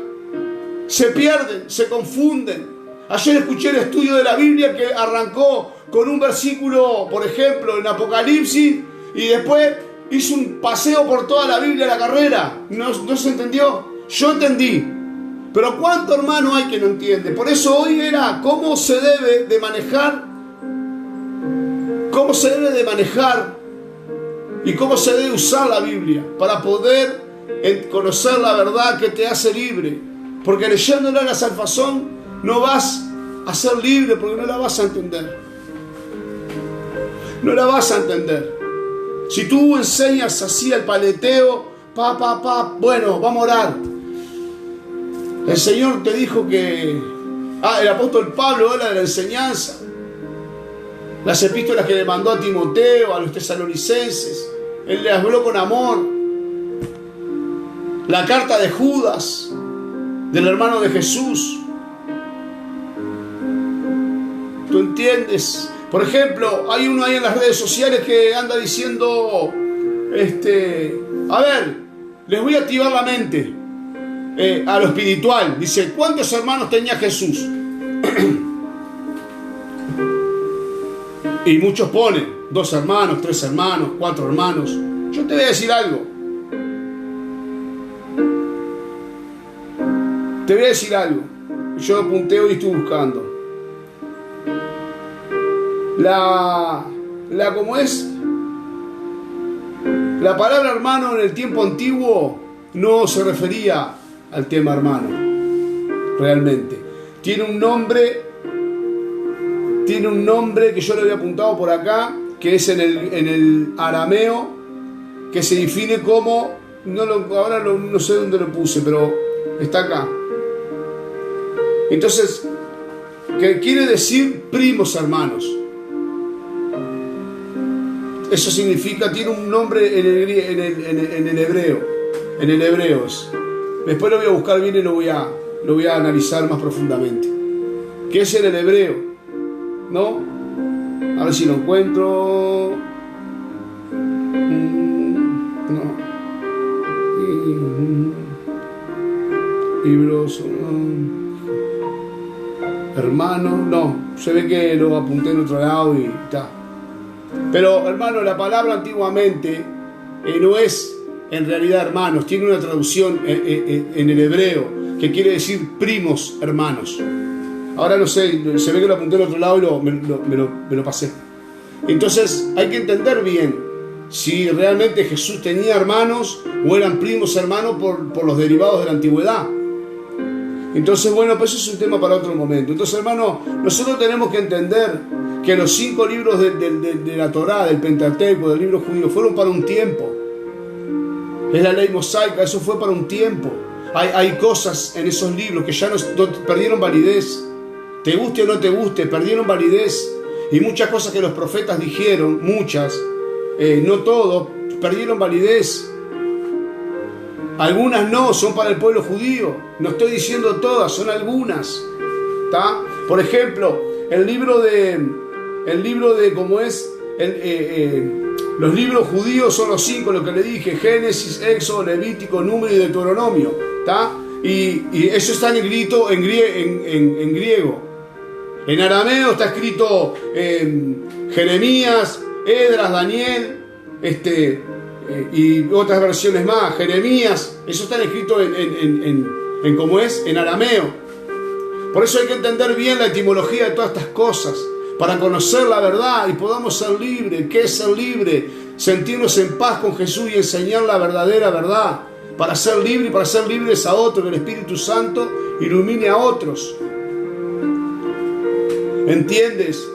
se pierden, se confunden. Ayer escuché el estudio de la Biblia que arrancó con un versículo, por ejemplo, en Apocalipsis, y después hizo un paseo por toda la Biblia a la carrera. ¿No se entendió? Yo entendí. Pero ¿cuánto hermano hay que no entiende? Por eso hoy era cómo se debe de manejar, y cómo se debe usar la Biblia para poder conocer la verdad que te hace libre. Porque leyéndola a la salvación no vas a ser libre, porque no la vas a entender. No la vas a entender. Si tú enseñas así al paleteo, bueno, vamos a orar. El Señor te dijo que... el apóstol Pablo habla de la enseñanza. Las epístolas que le mandó a Timoteo, a los tesalonicenses. Él le habló con amor. La carta de Judas, del hermano de Jesús. ¿Tú entiendes? Por ejemplo, hay uno ahí en las redes sociales que anda diciendo, a ver, les voy a activar la mente a lo espiritual. Dice, ¿cuántos hermanos tenía Jesús? Y muchos ponen 2 hermanos, 3 hermanos, 4 hermanos. Yo te voy a decir algo. Yo apunté hoy y estoy buscando. ¿Cómo es? La palabra hermano en el tiempo antiguo no se refería al tema hermano. Realmente. Tiene un nombre que yo le había apuntado por acá, que es en el arameo, que se define como, ahora no sé dónde lo puse, pero está acá. Entonces, que quiere decir primos hermanos. Eso significa, tiene un nombre en el hebreo. En el hebreo. Después lo voy a buscar bien y lo voy a analizar más profundamente. ¿Qué es en el hebreo? ¿No? A ver si lo encuentro. No. Libros. Hermano. No. Se ve que lo apunté en otro lado y está. Pero, hermano, la palabra antiguamente no es en realidad hermanos. Tiene una traducción en el hebreo que quiere decir primos hermanos. Ahora no sé, se ve que lo apunté al otro lado y me lo pasé. Entonces hay que entender bien si realmente Jesús tenía hermanos o eran primos hermanos por los derivados de la antigüedad. Entonces, bueno, pues eso es un tema para otro momento. Entonces, hermano, nosotros tenemos que entender que los 5 libros de la Torá, del Pentateuco, del libro judío, fueron para un tiempo. Es la ley mosaica, eso fue para un tiempo. Hay cosas en esos libros que ya no perdieron validez. Te guste o no te guste, perdieron validez. Y muchas cosas que los profetas dijeron, no todos, perdieron validez. Algunas no, son para el pueblo judío. No estoy diciendo todas, son algunas. ¿Tá? Por ejemplo, el libro de ¿cómo es? Los libros judíos son los 5, lo que le dije: Génesis, Éxodo, Levítico, Número y Deuteronomio. ¿Tá? Y eso está escrito en griego. En arameo está escrito Jeremías, Esdras, Daniel, y otras versiones más, Jeremías. Eso está escrito en ¿cómo es? En arameo. Por eso hay que entender bien la etimología de todas estas cosas, para conocer la verdad y podamos ser libres. ¿Qué es ser libre? sentirnos en paz con Jesús y enseñar la verdadera verdad, para ser libres y para ser libres a otros, que el Espíritu Santo ilumine a otros. ¿Entiendes?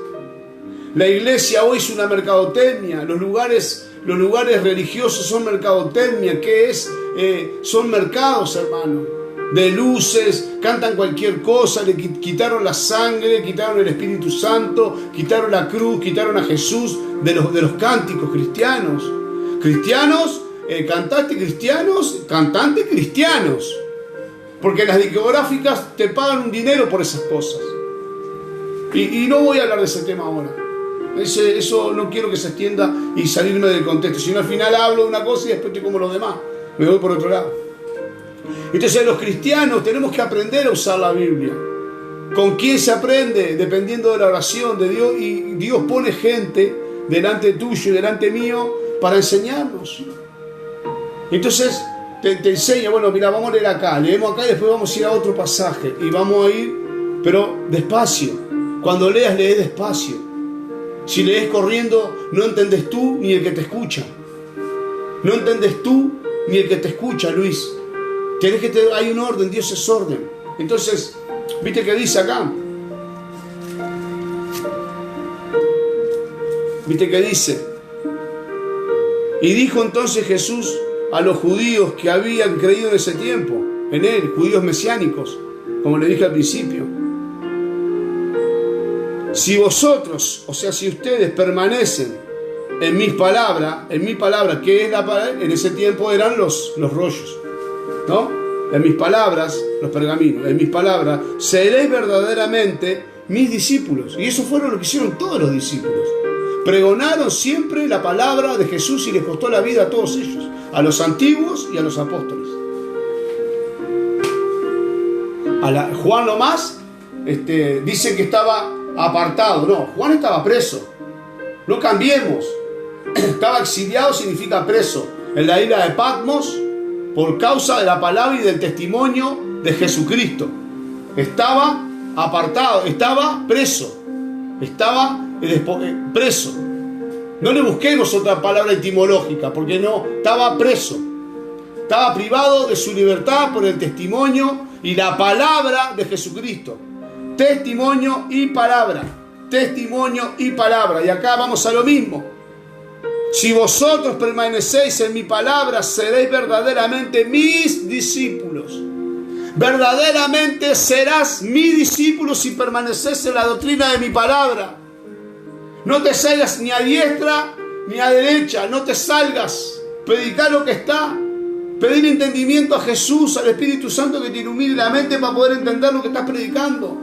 La iglesia hoy es una mercadotecnia. Los lugares religiosos son mercadotecnia. ¿Qué es? Son mercados, hermano. De luces, cantan cualquier cosa, le quitaron la sangre, quitaron el Espíritu Santo, quitaron la cruz, quitaron a Jesús de los cánticos cristianos. Cristianos, cantantes cristianos. Porque las discográficas te pagan un dinero por esas cosas. Y no voy a hablar de ese tema ahora. Eso no quiero que se extienda y salirme del contexto. Si no, al final hablo de una cosa y después estoy como los demás. Me voy por otro lado. Entonces los cristianos tenemos que aprender a usar la Biblia. ¿Con quién se aprende? Dependiendo de la oración de Dios. Y Dios pone gente delante tuyo y delante mío para enseñarnos. Entonces te enseña, bueno, mira, vamos a leer acá. Leemos acá y después vamos a ir a otro pasaje. Y vamos a ir, pero despacio. Cuando leas, lees despacio. Si lees corriendo, no entendés tú ni el que te escucha. No entendés tú ni el que te escucha, Luis. Hay un orden, Dios es orden. Entonces, ¿viste qué dice acá? ¿Viste qué dice? Y dijo entonces Jesús a los judíos que habían creído en ese tiempo, en él, judíos mesiánicos, como le dije al principio. Si vosotros, o sea, si ustedes permanecen en mi palabra, ¿qué es la palabra? En ese tiempo eran los rollos, ¿no? En mis palabras, los pergaminos, en mis palabras, seréis verdaderamente mis discípulos. Y eso fueron lo que hicieron todos los discípulos. Pregonaron siempre la palabra de Jesús y les costó la vida a todos ellos, a los antiguos y a los apóstoles. Juan nomás dice que estaba apartado. No, Juan estaba preso. No cambiemos. Estaba exiliado significa preso. En la isla de Patmos, por causa de la palabra y del testimonio de Jesucristo. Estaba apartado, estaba preso. Estaba preso. No le busquemos otra palabra etimológica, porque no, estaba preso. Estaba privado de su libertad por el testimonio y la palabra de Jesucristo. Testimonio y palabra. Testimonio y palabra. Y acá vamos a lo mismo. Si vosotros permanecéis en mi palabra, seréis verdaderamente mis discípulos. Verdaderamente serás mi discípulo si permaneces en la doctrina de mi palabra. No te salgas ni a diestra ni a derecha. No te salgas. Predicar lo que está. Pedir entendimiento a Jesús, al Espíritu Santo que te ilumine la mente para poder entender lo que estás predicando.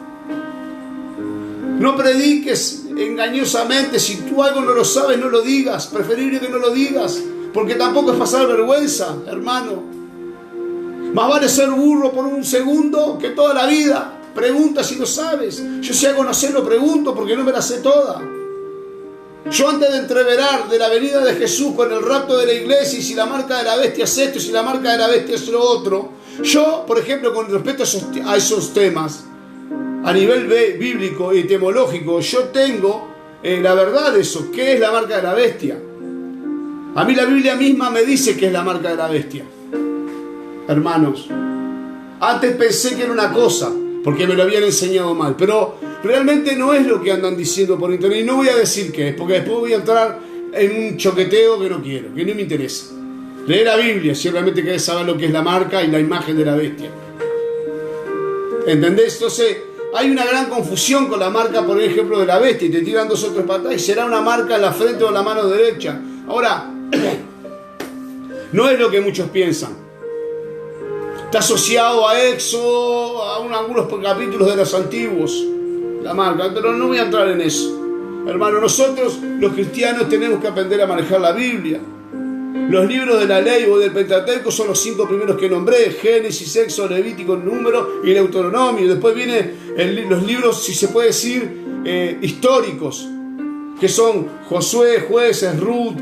No prediques engañosamente. Si tú algo no lo sabes, no lo digas. Preferible que no lo digas, porque tampoco es pasar vergüenza, hermano. Más vale ser burro por un segundo que toda la vida. Pregunta si lo sabes. Yo si algo no sé lo pregunto porque no me la sé toda. Yo antes de entreverar de la venida de Jesús con el rapto de la iglesia y si la marca de la bestia es esto y si la marca de la bestia es lo otro, yo, por ejemplo, con respecto a esos temas, a nivel bíblico y etimológico, yo tengo la verdad de eso. ¿Qué es la marca de la bestia? A mí la Biblia misma me dice que es la marca de la bestia. Hermanos, antes pensé que era una cosa, porque me lo habían enseñado mal, pero realmente no es lo que andan diciendo por internet. Y no voy a decir qué es, porque después voy a entrar en un choqueteo que no quiero, que no me interesa. Lee la Biblia si realmente querés saber lo que es la marca y la imagen de la bestia. ¿Entendés? Entonces hay una gran confusión con la marca, por ejemplo, de la bestia, y te tiran 2 o 3 patadas y será una marca en la frente o en la mano derecha. Ahora, no es lo que muchos piensan. Está asociado a Éxodo, a algunos capítulos de los antiguos, la marca, pero no voy a entrar en eso. Hermano, nosotros los cristianos tenemos que aprender a manejar la Biblia. Los libros de la ley o del Pentateuco son los 5 primeros que nombré: Génesis, Éxodo, Levítico, Número y Deuteronomio. Después vienen los libros, si se puede decir, históricos, que son Josué, Jueces, Ruth,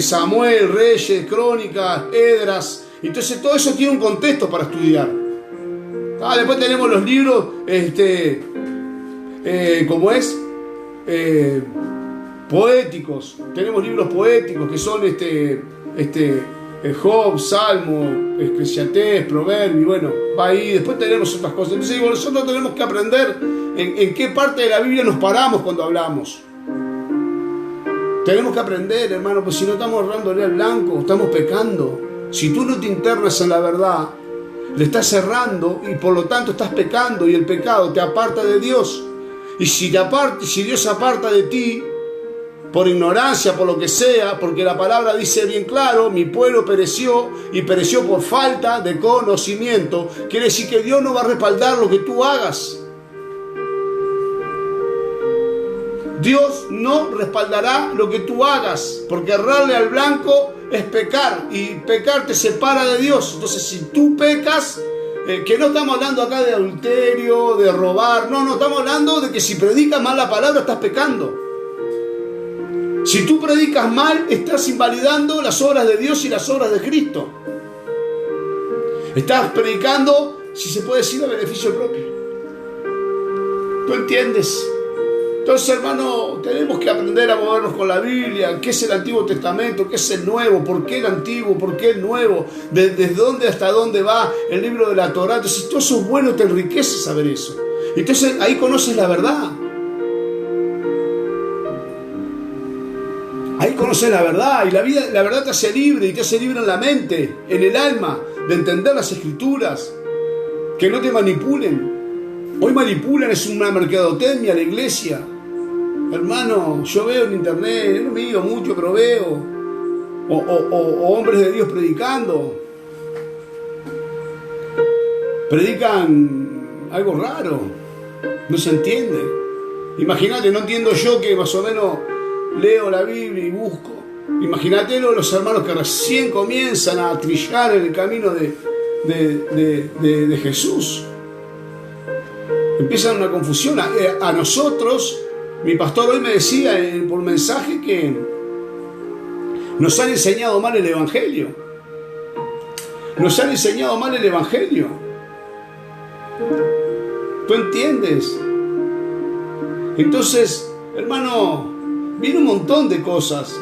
Samuel, Reyes, Crónicas, Esdras. Entonces todo eso tiene un contexto para estudiar. Después tenemos los libros, ¿cómo es? poéticos. Tenemos libros poéticos que son Job, Salmo, Eclesiastés, Proverbios, bueno, va ahí. Después tenemos otras cosas. Entonces digo, nosotros tenemos que aprender en qué parte de la Biblia nos paramos cuando hablamos. Tenemos que aprender, hermano, pues si no estamos errándole al blanco, estamos pecando. Si tú no te internas en la verdad, le estás cerrando y por lo tanto estás pecando, y el pecado te aparta de Dios. Y si Dios se aparta de ti, por ignorancia, por lo que sea, porque la palabra dice bien claro, mi pueblo pereció y pereció por falta de conocimiento, quiere decir que Dios no va a respaldar lo que tú hagas. Dios no respaldará lo que tú hagas, porque errarle al blanco es pecar, y pecar te separa de Dios. Entonces, si tú pecas, que no estamos hablando acá de adulterio, de robar, no, estamos hablando de que si predicas mal la palabra estás pecando. Si tú predicas mal, estás invalidando las obras de Dios y las obras de Cristo. Estás predicando, si se puede decir, a beneficio propio. ¿Tú entiendes? Entonces, hermano, tenemos que aprender a movernos con la Biblia. ¿Qué es el Antiguo Testamento? ¿Qué es el Nuevo? ¿Por qué el Antiguo? ¿Por qué el Nuevo? ¿Desde dónde hasta dónde va el libro de la Torá? Entonces, todo eso es bueno, te enriquece saber eso. Entonces, ahí conoces la verdad. Ahí conoces la verdad. Y la verdad te hace libre, y te hace libre en la mente, en el alma, de entender las Escrituras. Que no te manipulen. Hoy manipulan, es una mercadotecnia la iglesia. Hermano, yo veo en internet, no miro mucho, pero veo, o hombres de Dios predicando. Predican algo raro, no se entiende. Imagínate, no entiendo yo que más o menos leo la Biblia y busco. Imagínate los hermanos que recién comienzan a trillar en el camino de Jesús. Empiezan una confusión. A nosotros, mi pastor hoy me decía por mensaje que nos han enseñado mal el Evangelio. Nos han enseñado mal el Evangelio. ¿Tú entiendes? Entonces, hermano, viene un montón de cosas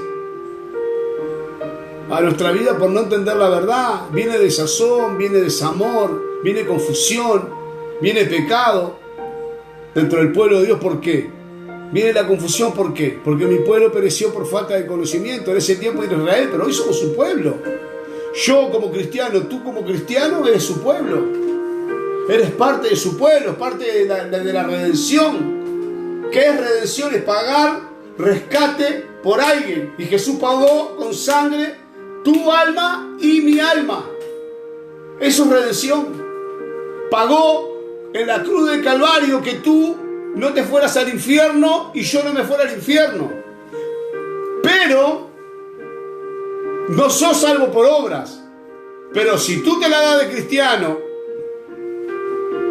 a nuestra vida por no entender la verdad. Viene desazón, viene desamor, viene confusión, viene pecado dentro del pueblo de Dios. ¿Por qué? Viene la confusión. ¿Por qué? Porque mi pueblo pereció por falta de conocimiento. En ese tiempo era Israel, pero hoy somos su pueblo. Yo como cristiano, tú como cristiano, eres su pueblo. Eres parte de su pueblo, es parte de la redención. ¿Qué es redención? Es pagar rescate por alguien. Y Jesús pagó con sangre tu alma y mi alma. Eso es redención. Pagó en la cruz del Calvario que tú no te fueras al infierno y yo no me fuera al infierno. Pero no sos salvo por obras. Pero si tú te la das de cristiano,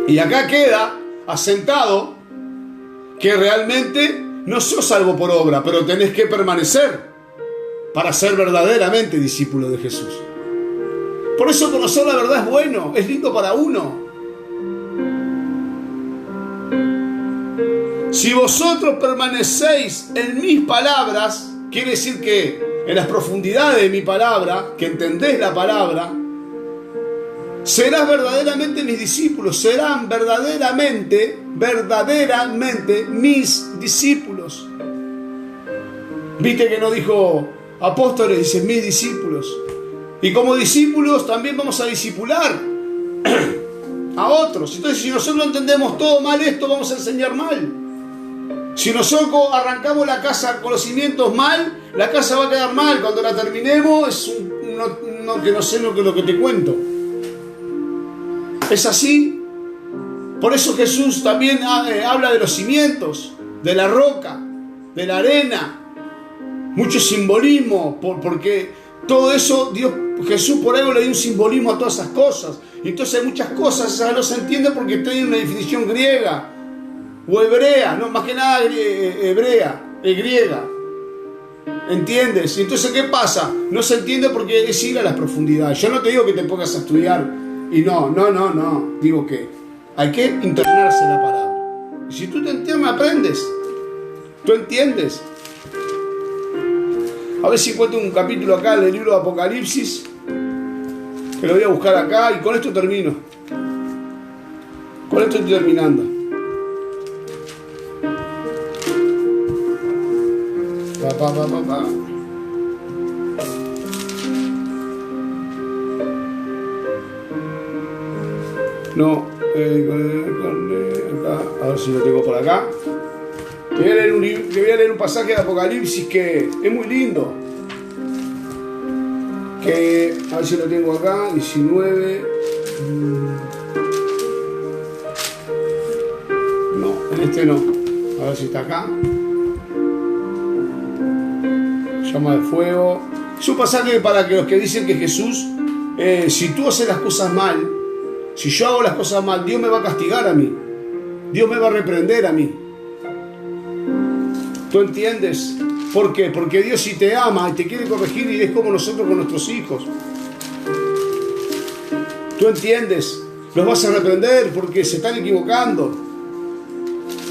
y acá queda asentado que realmente no sos salvo por obra, pero tenés que permanecer para ser verdaderamente discípulo de Jesús. Por eso conocer la verdad es bueno, es lindo para uno. Si vosotros permanecéis en mis palabras, quiere decir que en las profundidades de mi palabra, que entendés la palabra, serás verdaderamente mis discípulos, serán verdaderamente mis discípulos. Viste que no dijo apóstoles, dice mis discípulos. Y como discípulos también vamos a discipular a otros. Entonces, si nosotros entendemos todo mal esto, vamos a enseñar mal. Si nosotros arrancamos la casa con los cimientos mal, la casa va a quedar mal. Cuando la terminemos, que no sé lo que te cuento. Es así. Por eso Jesús también habla de los cimientos, de la roca, de la arena. Mucho simbolismo, porque todo eso, Jesús por algo le dio un simbolismo a todas esas cosas. Entonces hay muchas cosas, esas no se entiende porque tiene una definición griega o hebrea, no, más que nada griega. ¿Entiendes? Entonces, ¿qué pasa? No se entiende porque es ir a las profundidades. Yo no te digo que te pongas a estudiar y no. Digo que hay que internarse en la palabra. Y si tú te entiendes, aprendes. Tú entiendes. A ver si encuentro un capítulo acá en el libro de Apocalipsis, que lo voy a buscar acá, y con esto termino. Con esto estoy terminando. No, acá, a ver si lo tengo por acá. Te voy a leer un pasaje de Apocalipsis que es muy lindo. Que, a ver si lo tengo acá, 19. No, en este no. A ver si está acá. Llama de fuego. Es un pasaje para que los que dicen que Jesús, si tú haces las cosas mal, si yo hago las cosas mal, Dios me va a castigar a mí. Dios me va a reprender a mí. ¿Tú entiendes? ¿Por qué? Porque Dios si te ama y te quiere corregir, y es como nosotros con nuestros hijos. ¿Tú entiendes? Los vas a reprender porque se están equivocando.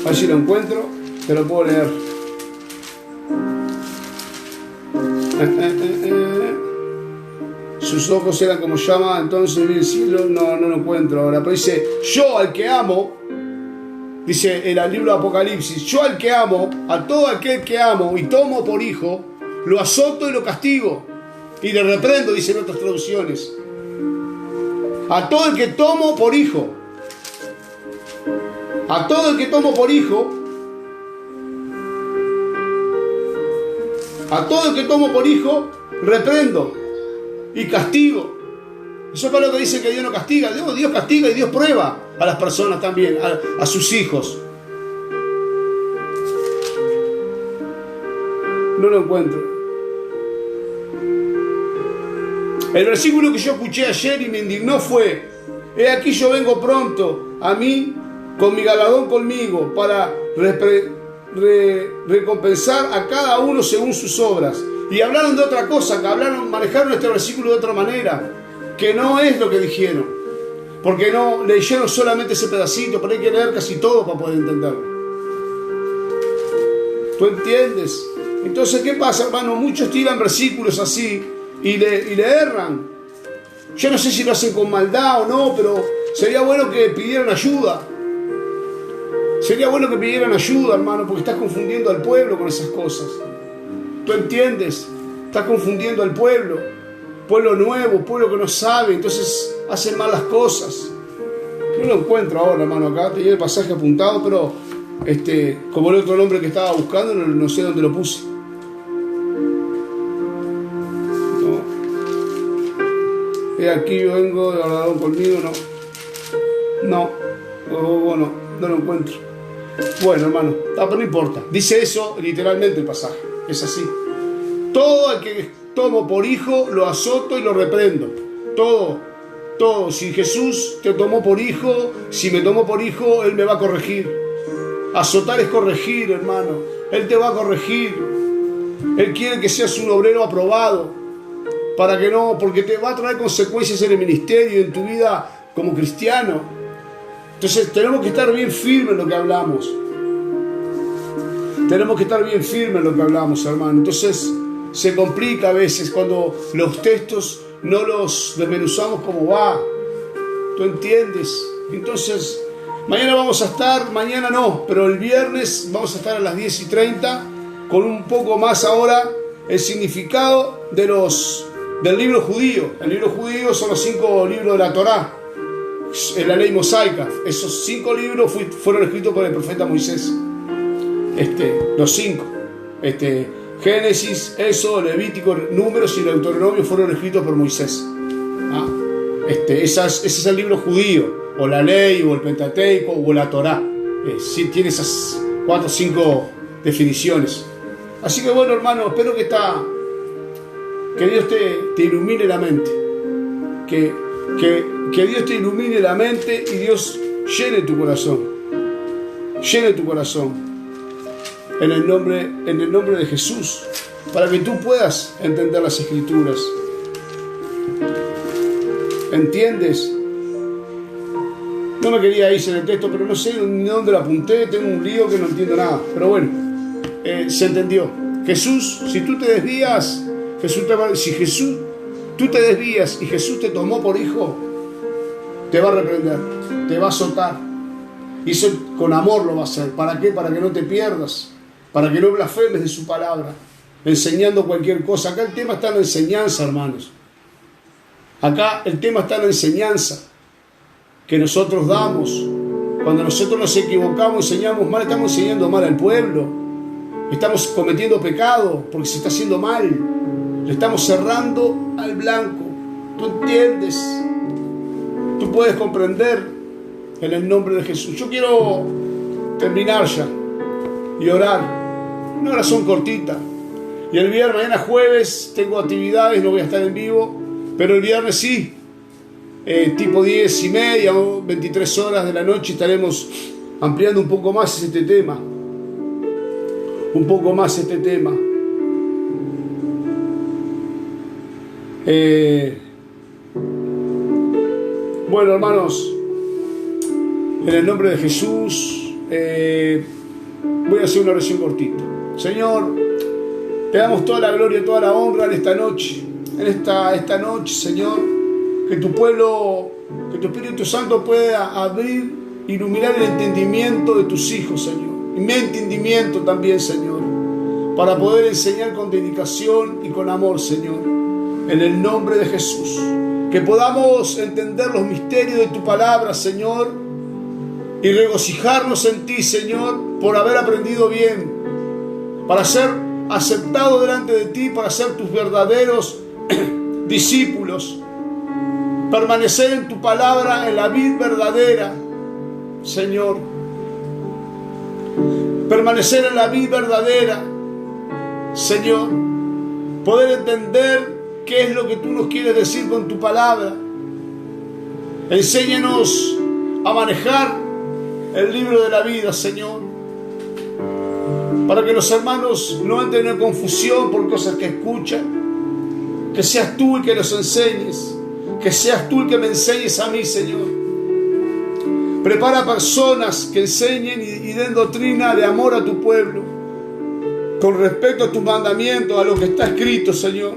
A ver si lo encuentro, te lo puedo leer. Sus ojos eran como llama, entonces vi el cielo. No lo encuentro ahora, pero dice: yo al que amo, dice en el libro de Apocalipsis, yo al que amo, a todo aquel que amo y tomo por hijo, lo azoto y lo castigo y le reprendo, dicen otras traducciones. A todo el que tomo por hijo, a todo el que tomo por hijo, a todo el que tomo por hijo, reprendo y castigo. Eso es para lo que dice que Dios no castiga. Dios castiga y Dios prueba a las personas también, a sus hijos. No lo encuentro. El versículo que yo escuché ayer y me indignó fue: he aquí yo vengo pronto a mí, con mi galardón conmigo, para recompensar a cada uno según sus obras. Y hablaron de otra cosa, manejaron este versículo de otra manera, que no es lo que dijeron, porque no leyeron solamente ese pedacito, pero hay que leer casi todo para poder entenderlo. ¿Tú entiendes? Entonces, ¿qué pasa, hermano? Muchos tiran versículos así y le erran. Yo no sé si lo hacen con maldad o no, pero sería bueno que pidieran ayuda. Sería bueno que pidieran ayuda, hermano, porque estás confundiendo al pueblo con esas cosas. ¿Tú entiendes? Estás confundiendo al pueblo. Pueblo nuevo, pueblo que no sabe, entonces hacen mal las cosas. No lo encuentro ahora, hermano, acá tenía el pasaje apuntado, pero como el otro nombre que estaba buscando, no sé dónde lo puse. No. Aquí yo vengo, de galardón conmigo, no lo encuentro. Bueno, hermano, pero no importa. Dice eso literalmente el pasaje, es así. Todo el que tomo por hijo, lo azoto y lo reprendo. Todo. Si Jesús te tomó por hijo, si me tomó por hijo, Él me va a corregir. Azotar es corregir, hermano. Él te va a corregir. Él quiere que seas un obrero aprobado. Para que no, porque te va a traer consecuencias en el ministerio y en tu vida como cristiano. Entonces tenemos que estar bien firmes en lo que hablamos. Tenemos que estar bien firmes en lo que hablamos, hermano. Entonces se complica a veces cuando los textos no los desmenuzamos como va. ¿Tú entiendes? Entonces, mañana no, pero el viernes vamos a estar a las 10:30 con un poco más ahora el significado del libro judío. El libro judío son los 5 libros de la Torá, en la ley mosaica. Esos 5 libros fueron escritos por el profeta Moisés. Los 5. Génesis, Éxodo, Levítico, Números y Deuteronomio fueron escritos por Moisés. Ese es el libro judío, o la ley, o el Pentateuco, o la Torá. Sí, tiene esas 4 o 5 definiciones. Así que bueno, hermano, espero que Dios te ilumine la mente. Que Dios te ilumine la mente y Dios llene tu corazón. Llene tu corazón. En el nombre de Jesús, para que tú puedas entender las Escrituras. ¿Entiendes? No me quería irse en el texto, pero no sé ni dónde lo apunté, tengo un lío que no entiendo nada. Pero bueno, se entendió. Jesús, si tú te desvías, Si tú te desvías y Jesús te tomó por hijo, te va a reprender, te va a azotar. Y eso con amor lo va a hacer. ¿Para qué? Para que no te pierdas, para que no blasfemes de su palabra, enseñando cualquier cosa. Acá el tema está en la enseñanza, hermanos. Acá el tema está en la enseñanza que nosotros damos. Cuando nosotros nos equivocamos, enseñamos mal, estamos enseñando mal al pueblo. Estamos cometiendo pecado porque se está haciendo mal. Le estamos cerrando al blanco. ¿Tú entiendes? Tú puedes comprender en el nombre de Jesús. Yo quiero terminar ya y orar. Una oración cortita. Y el viernes, mañana jueves, tengo actividades, no voy a estar en vivo, pero el viernes sí. Tipo 10:30 o 23 horas de la noche estaremos ampliando un poco más este tema. Un poco más este tema. Bueno, hermanos, en el nombre de Jesús, voy a hacer una oración cortita. Señor, te damos toda la gloria, toda la honra en esta noche. En esta noche, Señor, que tu pueblo, que tu Espíritu Santo pueda abrir, iluminar el entendimiento de tus hijos, Señor. Y mi entendimiento también, Señor, para poder enseñar con dedicación y con amor, Señor. En el nombre de Jesús. Que podamos entender los misterios de tu palabra, Señor, y regocijarnos en ti, Señor, por haber aprendido bien, para ser aceptados delante de ti, para ser tus verdaderos discípulos, permanecer en tu palabra, en la vid verdadera, Señor, permanecer en la vid verdadera, Señor, poder entender qué es lo que tú nos quieres decir con tu palabra. Enséñanos a manejar el libro de la vida, Señor, para que los hermanos no entren en confusión por cosas que escuchan. Que seas tú el que los enseñes, que seas tú el que me enseñes a mí, Señor. Prepara personas que enseñen y den doctrina de amor a tu pueblo, con respecto a tus mandamientos, a lo que está escrito, Señor.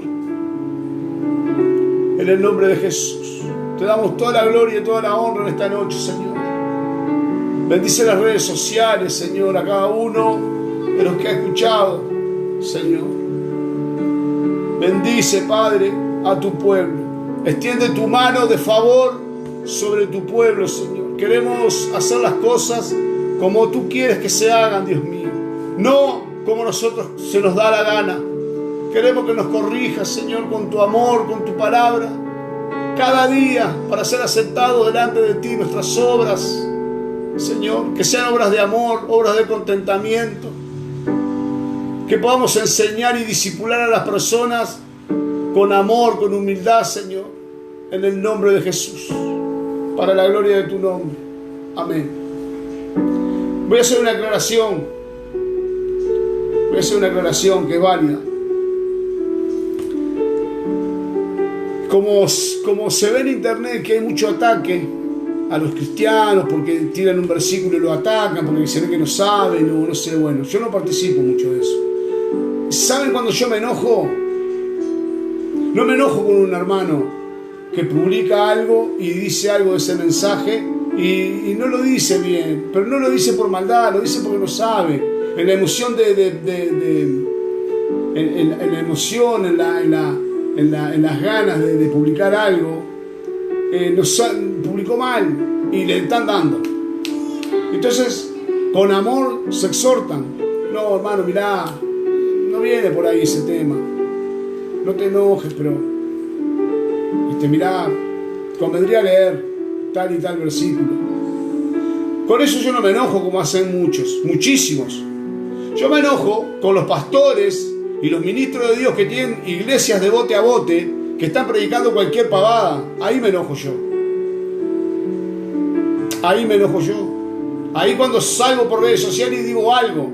En el nombre de Jesús, te damos toda la gloria y toda la honra en esta noche, Señor. Bendice las redes sociales, Señor, a cada uno de los que ha escuchado, Señor. Bendice, Padre, a tu pueblo. Extiende tu mano de favor sobre tu pueblo, Señor. Queremos hacer las cosas como tú quieres que se hagan, Dios mío. No como nosotros se nos da la gana. Queremos que nos corrijas, Señor, con tu amor, con tu palabra, cada día, para ser aceptados delante de ti nuestras obras, Señor, que sean obras de amor, obras de contentamiento, que podamos enseñar y discipular a las personas con amor, con humildad, Señor, en el nombre de Jesús, para la gloria de tu nombre. Amén. Voy a hacer una aclaración que es válida. Como se ve en internet que hay mucho ataque a los cristianos porque tiran un versículo y lo atacan, porque se ve que no saben, no sé, bueno, yo no participo mucho de eso. ¿Saben cuando yo me enojo? No me enojo con un hermano que publica algo y dice algo de ese mensaje y no lo dice bien, pero no lo dice por maldad, lo dice porque no sabe. En la emoción en la emoción, en las ganas de publicar algo, publicó mal y le están dando. Entonces, con amor se exhortan. No, hermano, mirá, no viene por ahí ese tema. No te enojes, pero mirá, convendría leer tal y tal versículo. Con eso yo no me enojo como hacen muchísimos. Yo me enojo con los pastores y los ministros de Dios que tienen iglesias de bote a bote, que están predicando cualquier pavada. Ahí me enojo yo. Ahí cuando salgo por redes sociales y digo algo,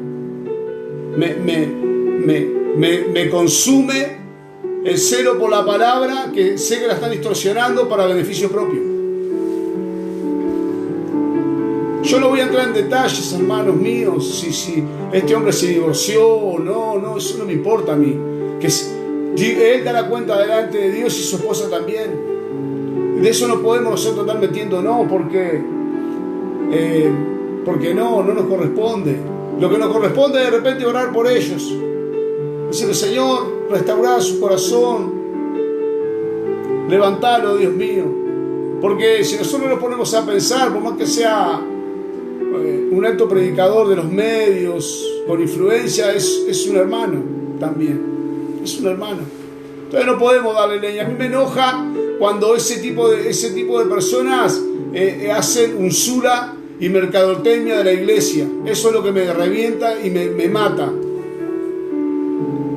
me consume el celo por la palabra, que sé que la están distorsionando para beneficio propio. Yo no voy a entrar en detalles, hermanos míos, si este hombre se divorció o no, eso no me importa a mí. Él dará cuenta delante de Dios y su esposa también. De eso no podemos nosotros estar metiéndonos porque no nos corresponde. Lo que nos corresponde es de repente orar por ellos. Decirle, Señor, restaurar su corazón, levantalo, Dios mío. Porque si nosotros nos ponemos a pensar, por más que sea un alto predicador de los medios, con influencia, es un hermano también. Es un hermano. Entonces no podemos darle leña. A mí me enoja cuando ese tipo de personas hacen unsura y mercadotecnia de la iglesia. Eso es lo que me revienta y me mata.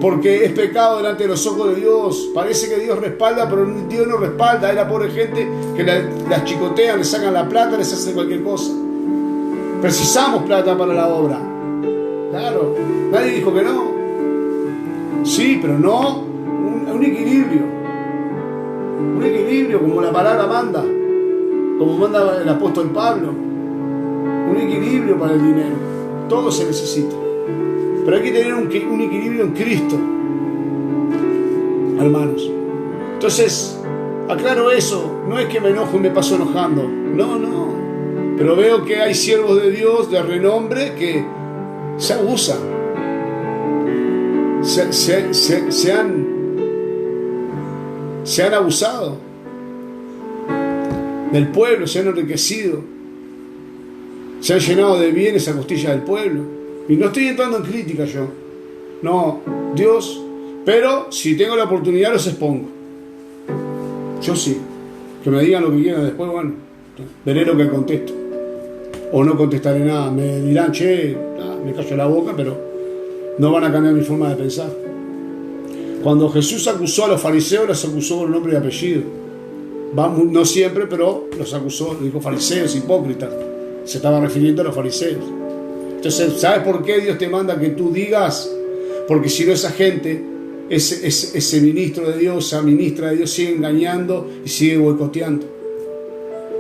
Porque es pecado delante de los ojos de Dios. Parece que Dios respalda, pero Dios no respalda. Hay la pobre gente que las chicotean, le sacan la plata, les hacen cualquier cosa. Precisamos plata para la obra. Claro, nadie dijo que no. Sí, pero no un equilibrio. Un equilibrio como la palabra manda. Como manda el apóstol Pablo. Un equilibrio para el dinero. Todo se necesita. Pero hay que tener un equilibrio en Cristo, hermanos. Entonces, aclaro eso. No es que me enojo y me paso enojando. No. Pero veo que hay siervos de Dios de renombre que se abusan. Se han abusado del pueblo, se han enriquecido, se han llenado de bienes a costilla del pueblo. Y no estoy entrando en crítica yo. No, Dios. Pero si tengo la oportunidad los expongo. Yo sí. Que me digan lo que quieran después, bueno, veré lo que contesto. O no contestaré nada. Me dirán, che, me callo la boca, pero no van a cambiar mi forma de pensar. Cuando Jesús acusó a los fariseos, los acusó con nombre y apellido. No siempre, pero los acusó, dijo fariseos, hipócritas. Se estaba refiriendo a los fariseos. Entonces, ¿sabes por qué Dios te manda que tú digas? Porque si no, esa gente, ese ministro de Dios, esa ministra de Dios sigue engañando y sigue boicoteando.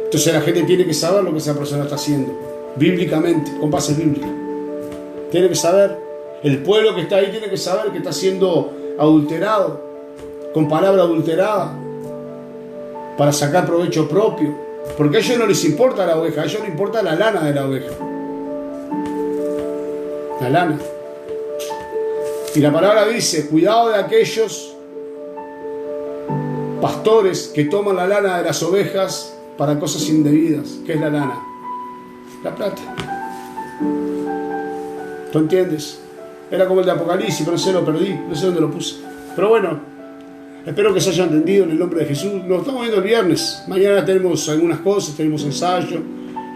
Entonces la gente tiene que saber lo que esa persona está haciendo, bíblicamente, con bases bíblicas. Tiene que saber, el pueblo que está ahí tiene que saber que está siendo adulterado, con palabra adulterada, para sacar provecho propio. Porque a ellos no les importa la oveja, a ellos les importa la lana de la oveja. La lana. Y la palabra dice, cuidado de aquellos pastores que toman la lana de las ovejas para cosas indebidas. ¿Qué es la lana? La plata. ¿Tú entiendes? Era como el de Apocalipsis, pero se lo perdí, no sé dónde lo puse. Pero bueno, espero que se haya entendido en el nombre de Jesús. Lo estamos viendo el viernes. Mañana tenemos algunas cosas, tenemos ensayo,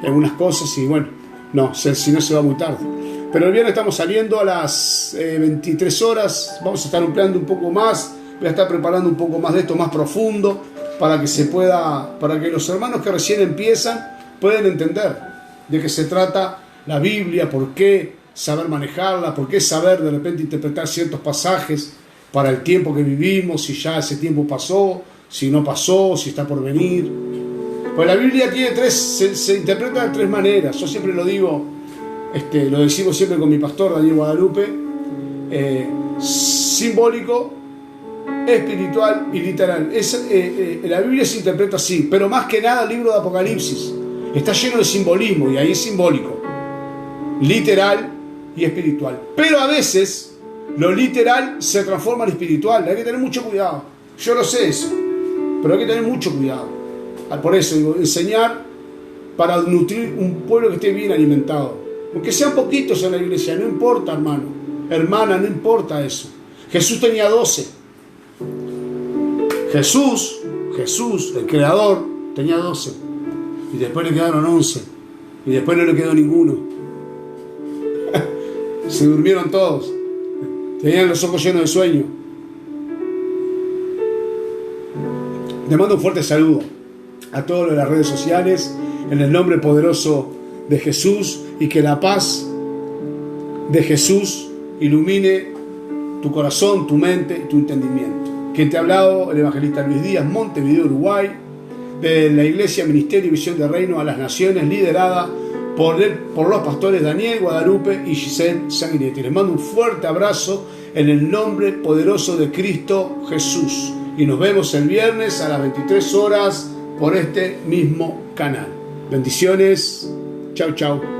algunas cosas y bueno, no, si no se va muy tarde. Pero el viernes estamos saliendo a las 23 horas. Vamos a estar ampliando un poco más. Voy a estar preparando un poco más de esto, más profundo, para que se pueda, para que los hermanos que recién empiezan puedan entender de qué se trata la Biblia, por qué saber manejarla, por qué saber de repente interpretar ciertos pasajes para el tiempo que vivimos, si ya ese tiempo pasó, si no pasó, si está por venir. Pues la Biblia tiene se interpreta de tres maneras. Yo siempre lo digo, lo decimos siempre con mi pastor Daniel Guadalupe, simbólico, espiritual y literal. La Biblia se interpreta así, pero más que nada el libro de Apocalipsis está lleno de simbolismo y ahí es simbólico, literal y espiritual. Pero a veces lo literal se transforma en espiritual. Hay que tener mucho cuidado. Yo lo sé eso, pero hay que tener mucho cuidado. Por eso digo, enseñar para nutrir un pueblo que esté bien alimentado. Aunque sean poquitos en la iglesia, no importa, hermano, hermana, no importa eso. Jesús tenía 12. Jesús, el creador, tenía 12. Y después le quedaron 11. Y después no le quedó ninguno. Se durmieron todos. Tenían los ojos llenos de sueño. Les mando un fuerte saludo a todos los de las redes sociales, en el nombre poderoso de Jesús, y que la paz de Jesús ilumine tu corazón, tu mente y tu entendimiento. Quien te ha hablado, el evangelista Luis Díaz, Montevideo, Uruguay, de la Iglesia Ministerio y Visión de Reino a las Naciones, liderada por los pastores Daniel Guadalupe y Giselle Sanguinetti. Les mando un fuerte abrazo en el nombre poderoso de Cristo Jesús. Y nos vemos el viernes a las 23 horas por este mismo canal. Bendiciones. Chau, chau.